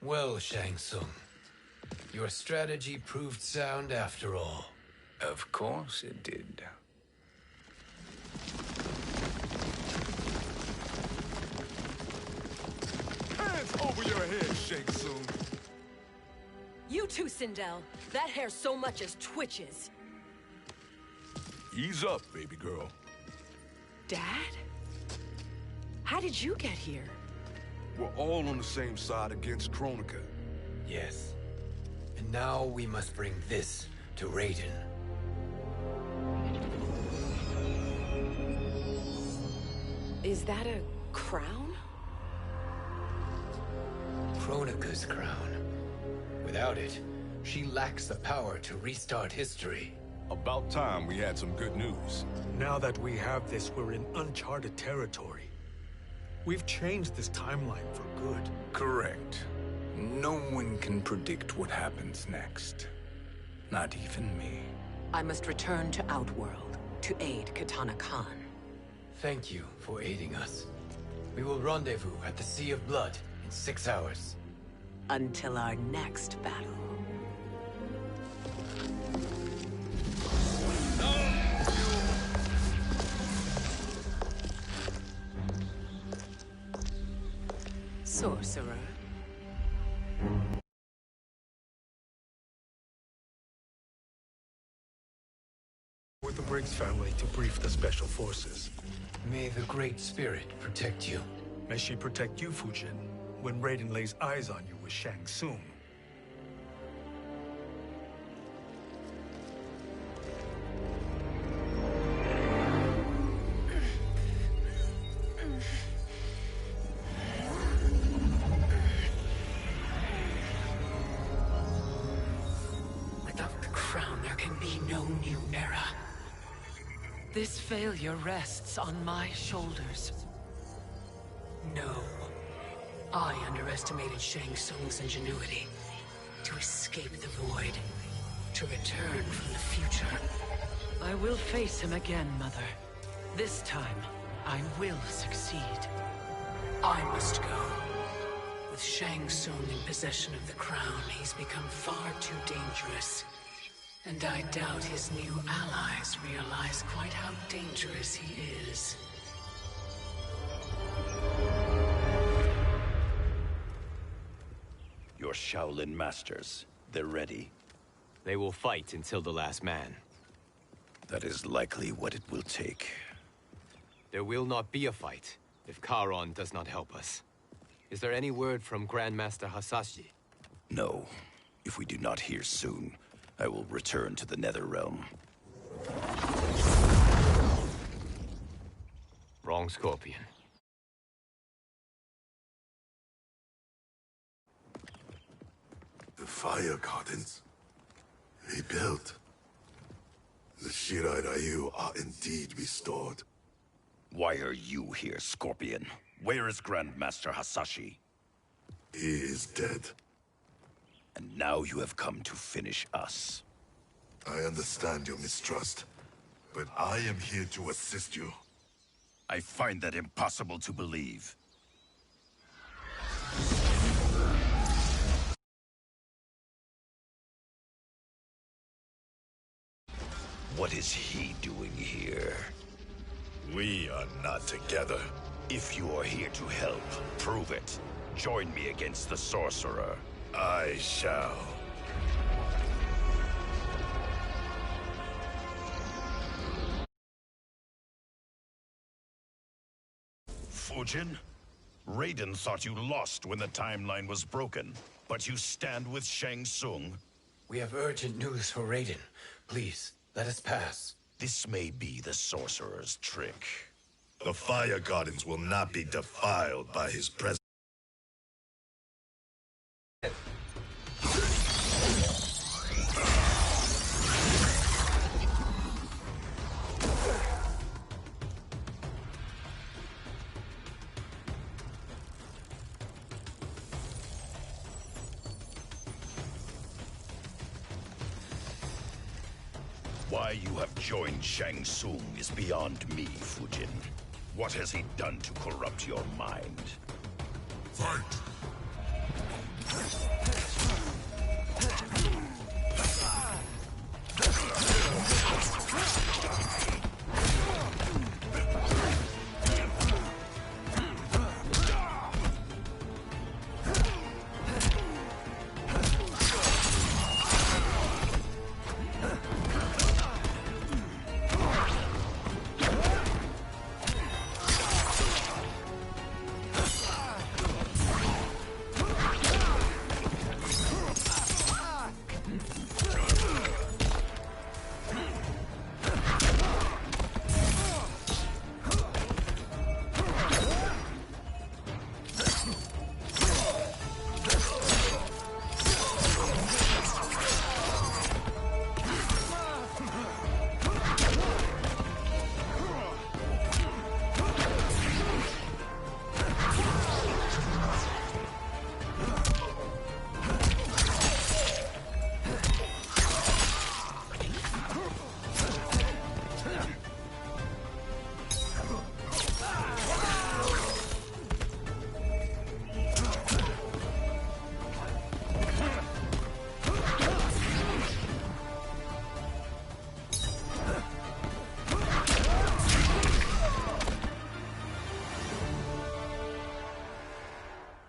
Well, Shang Tsung, your strategy proved sound after all. Of course it did. Hands over your head, Shang Tsung. You too, Sindel. That hair so much as twitches. Ease up, baby girl. Dad? How did you get here? We're all on the same side against Kronika. Yes. And now we must bring this to Raiden. Is that a crown? Kronika's crown. Without it, she lacks the power to restart history. About time we had some good news. Now that we have this, we're in uncharted territory. We've changed this timeline for good. Correct. No one can predict what happens next. Not even me. I must return to Outworld to aid Katana Khan. Thank you for aiding us. We will rendezvous at the Sea of Blood in 6 hours. Until our next battle. Sorcerer. With the Briggs family to brief the Special Forces. May the Great Spirit protect you. May she protect you, Fujin, when Raiden lays eyes on you with Shang Tsung. This failure rests on my shoulders. No. I underestimated Shang Tsung's ingenuity. To escape the void. To return from the future. I will face him again, Mother. This time, I will succeed. I must go. With Shang Tsung in possession of the crown, he's become far too dangerous. And I doubt his new allies realize quite how dangerous he is. Your Shaolin masters, they're ready. They will fight until the last man. That is likely what it will take. There will not be a fight if Charon does not help us. Is there any word from Grandmaster Hasashi? No. If we do not hear soon, I will return to the Netherrealm. Wrong Scorpion. The Fire Gardens. Rebuilt. The Shirai Ryu are indeed restored. Why are you here, Scorpion? Where is Grandmaster Hasashi? He is dead. And now you have come to finish us. I understand your mistrust, but I am here to assist you. I find that impossible to believe. What is he doing here? We are not together. If you are here to help, prove it. Join me against the sorcerer. I shall. Fujin? Raiden thought you lost when the timeline was broken, but you stand with Shang Tsung. We have urgent news for Raiden. Please, let us pass. This may be the sorcerer's trick. The Fire Gardens will not be defiled by his presence. Why you have joined Shang Tsung is beyond me, Fujin. What has he done to corrupt your mind? Fight!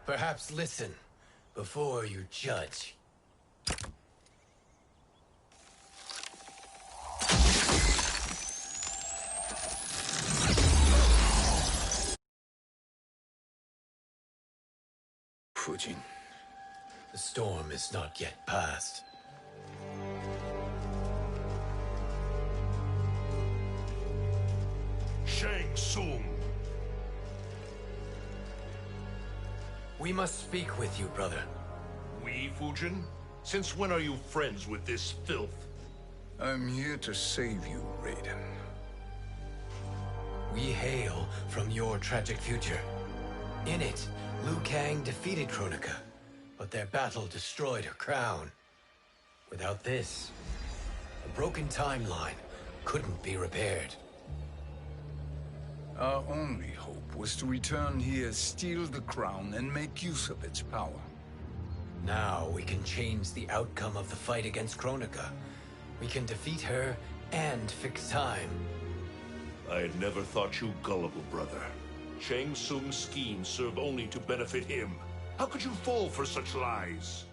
Perhaps listen before you judge. Fujin. The storm is not yet past. Shang Tsung! We must speak with you, brother. We, Fujin? Since when are you friends with this filth? I'm here to save you, Raiden. We hail from your tragic future. In it, Liu Kang defeated Kronika, but their battle destroyed her crown. Without this, a broken timeline couldn't be repaired. Our only hope was to return here, steal the crown, and make use of its power. Now we can change the outcome of the fight against Kronika. we can defeat her and fix time. I had never thought you gullible, brother. Shang Tsung's schemes serve only to benefit him. How could you fall for such lies?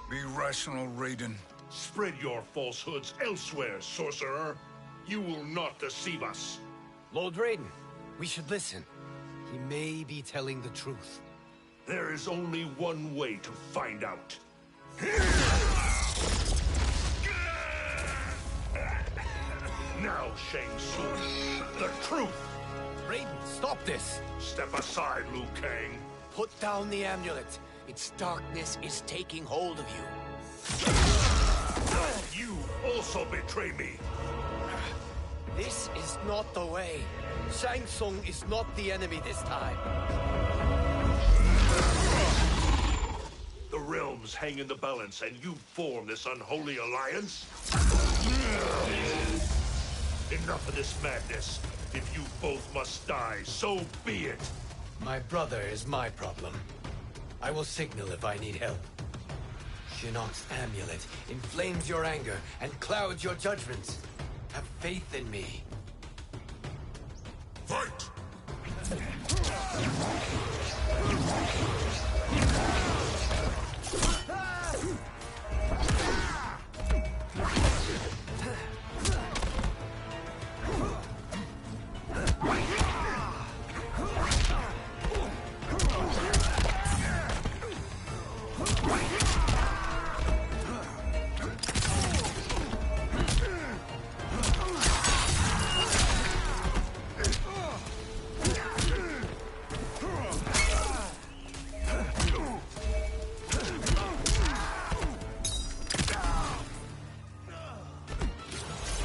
Be rational, Raiden. Spread your falsehoods elsewhere, sorcerer. You will not deceive us. Lord Raiden, we should listen. He may be telling the truth. There is only one way to find out. Now, Shang Tsung, the truth! Raiden, stop this! Step aside, Liu Kang. Put down the amulet. Its darkness is taking hold of you. You also betray me. This is not the way. Shang Tsung is not the enemy this time. The realms hang in the balance, and you form this unholy alliance? Enough of this madness. If you both must die, so be it. My brother is my problem. I will signal if I need help. Shinnok's amulet inflames your anger and clouds your judgments. Have faith in me. Fight!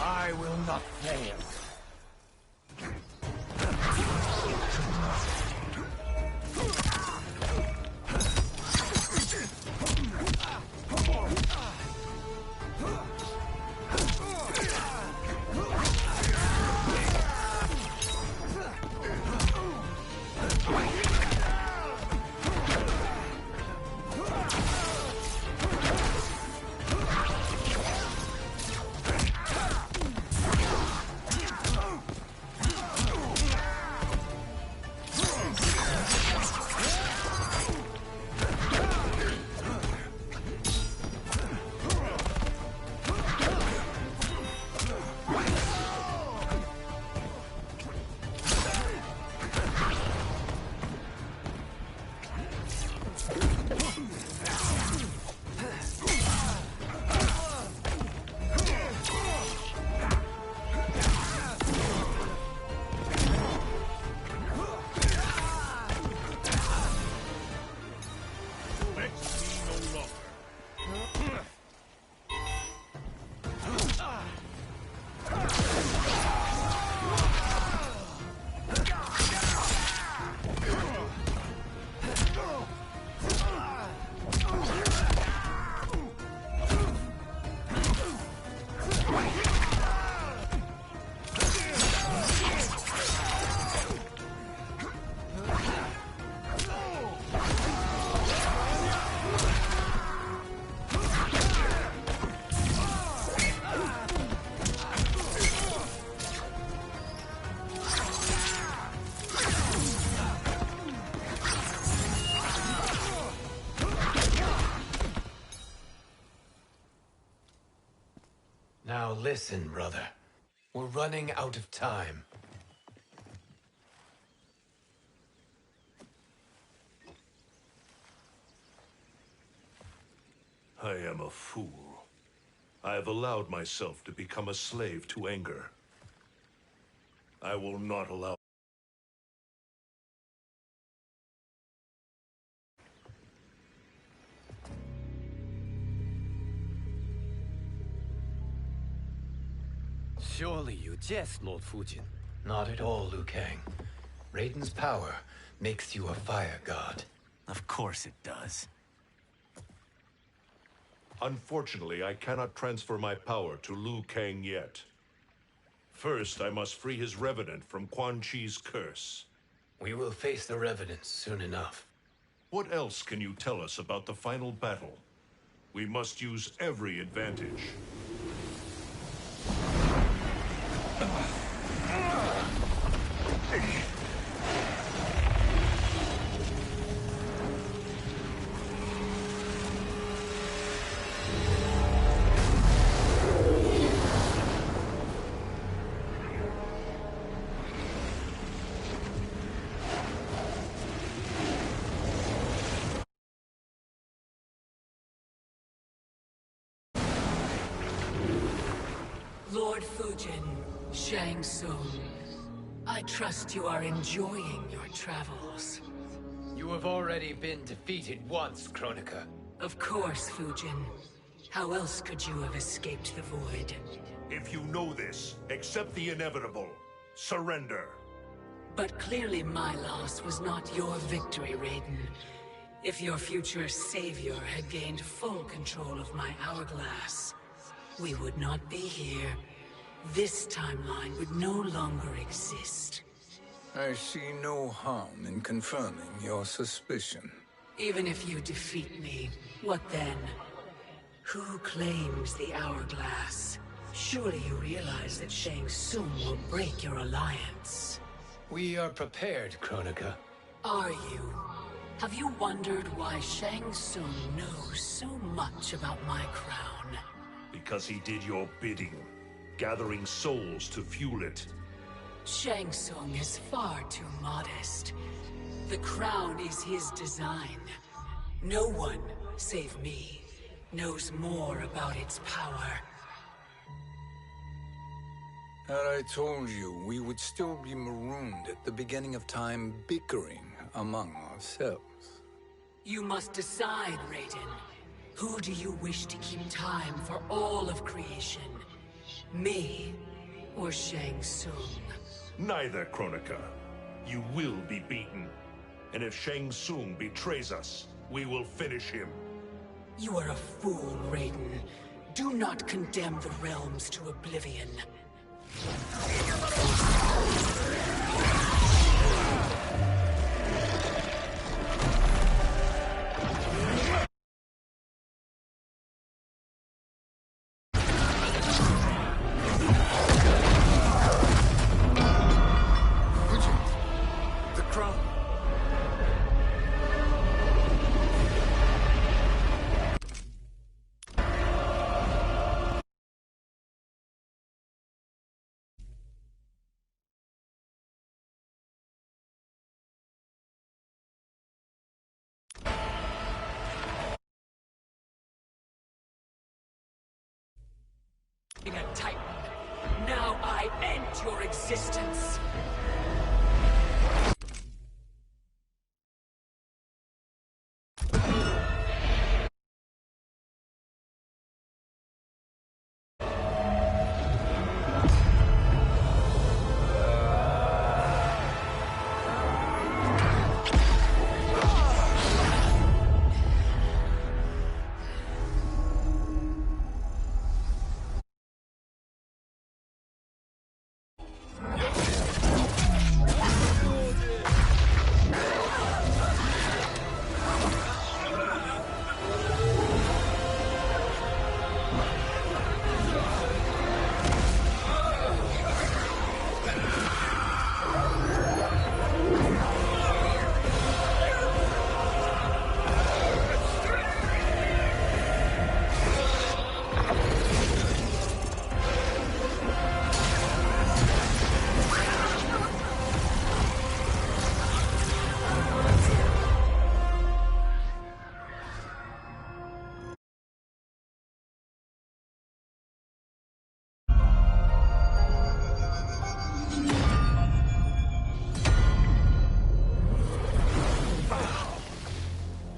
I will not fail. Now listen, brother. We're running out of time. I am a fool. I have allowed myself to become a slave to anger. I will not allow... Surely you jest, Lord Fujin. Not at all, Liu Kang. Raiden's power makes you a fire god. Of course it does. Unfortunately, I cannot transfer my power to Liu Kang yet. First, I must free his Revenant from Quan Chi's curse. We will face the Revenants soon enough. What else can you tell us about the final battle? We must use every advantage. Lord Fujin, Shang Tsung, I trust you are enjoying your travels. You have already been defeated once, Kronika. Of course, Fujin. How else could you have escaped the void? If you know this, accept the inevitable. Surrender. But clearly my loss was not your victory, Raiden. If your future savior had gained full control of my hourglass, we would not be here. This timeline would no longer exist. I see no harm in confirming your suspicion. Even if you defeat me, what then? Who claims the hourglass? Surely you realize that Shang Tsung will break your alliance. We are prepared, Kronika. Are you? Have you wondered why Shang Tsung knows so much about my crown? Because he did your bidding, gathering souls to fuel it. Shang Tsung is far too modest. The crown is his design. No one, save me, knows more about its power. Had I told you, we would still be marooned at the beginning of time, bickering among ourselves. You must decide, Raiden. Who do you wish to keep time for all of creation? Me or Shang Tsung? Neither, Kronika. You will be beaten. And if Shang Tsung betrays us, we will finish him. You are a fool, Raiden. Do not condemn the realms to oblivion. Being a Titan, now I end your existence!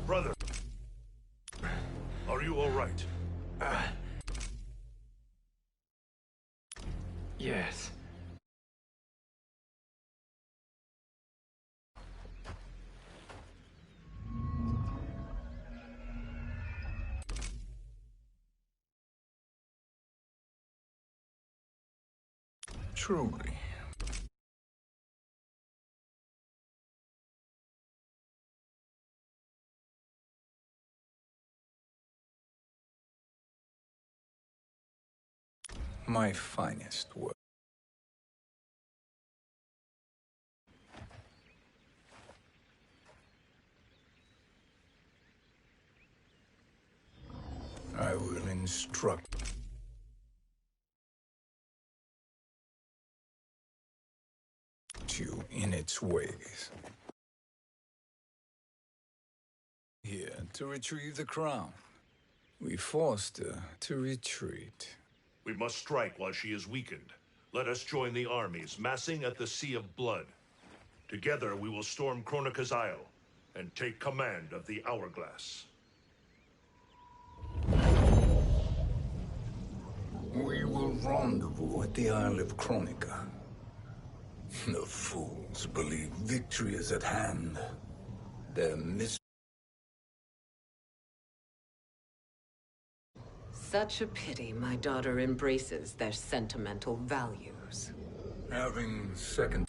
Brother, are you all right? Yes. Truly. my finest work. I will instruct you in its ways. Here to retrieve the crown. We forced her to retreat. We must strike while she is weakened. Let us join the armies, massing at the Sea of Blood. Together we will storm Kronika's Isle and take command of the Hourglass. We will rendezvous at the Isle of Kronika. The fools believe victory is at hand. Their Such a pity my daughter embraces their sentimental values. having second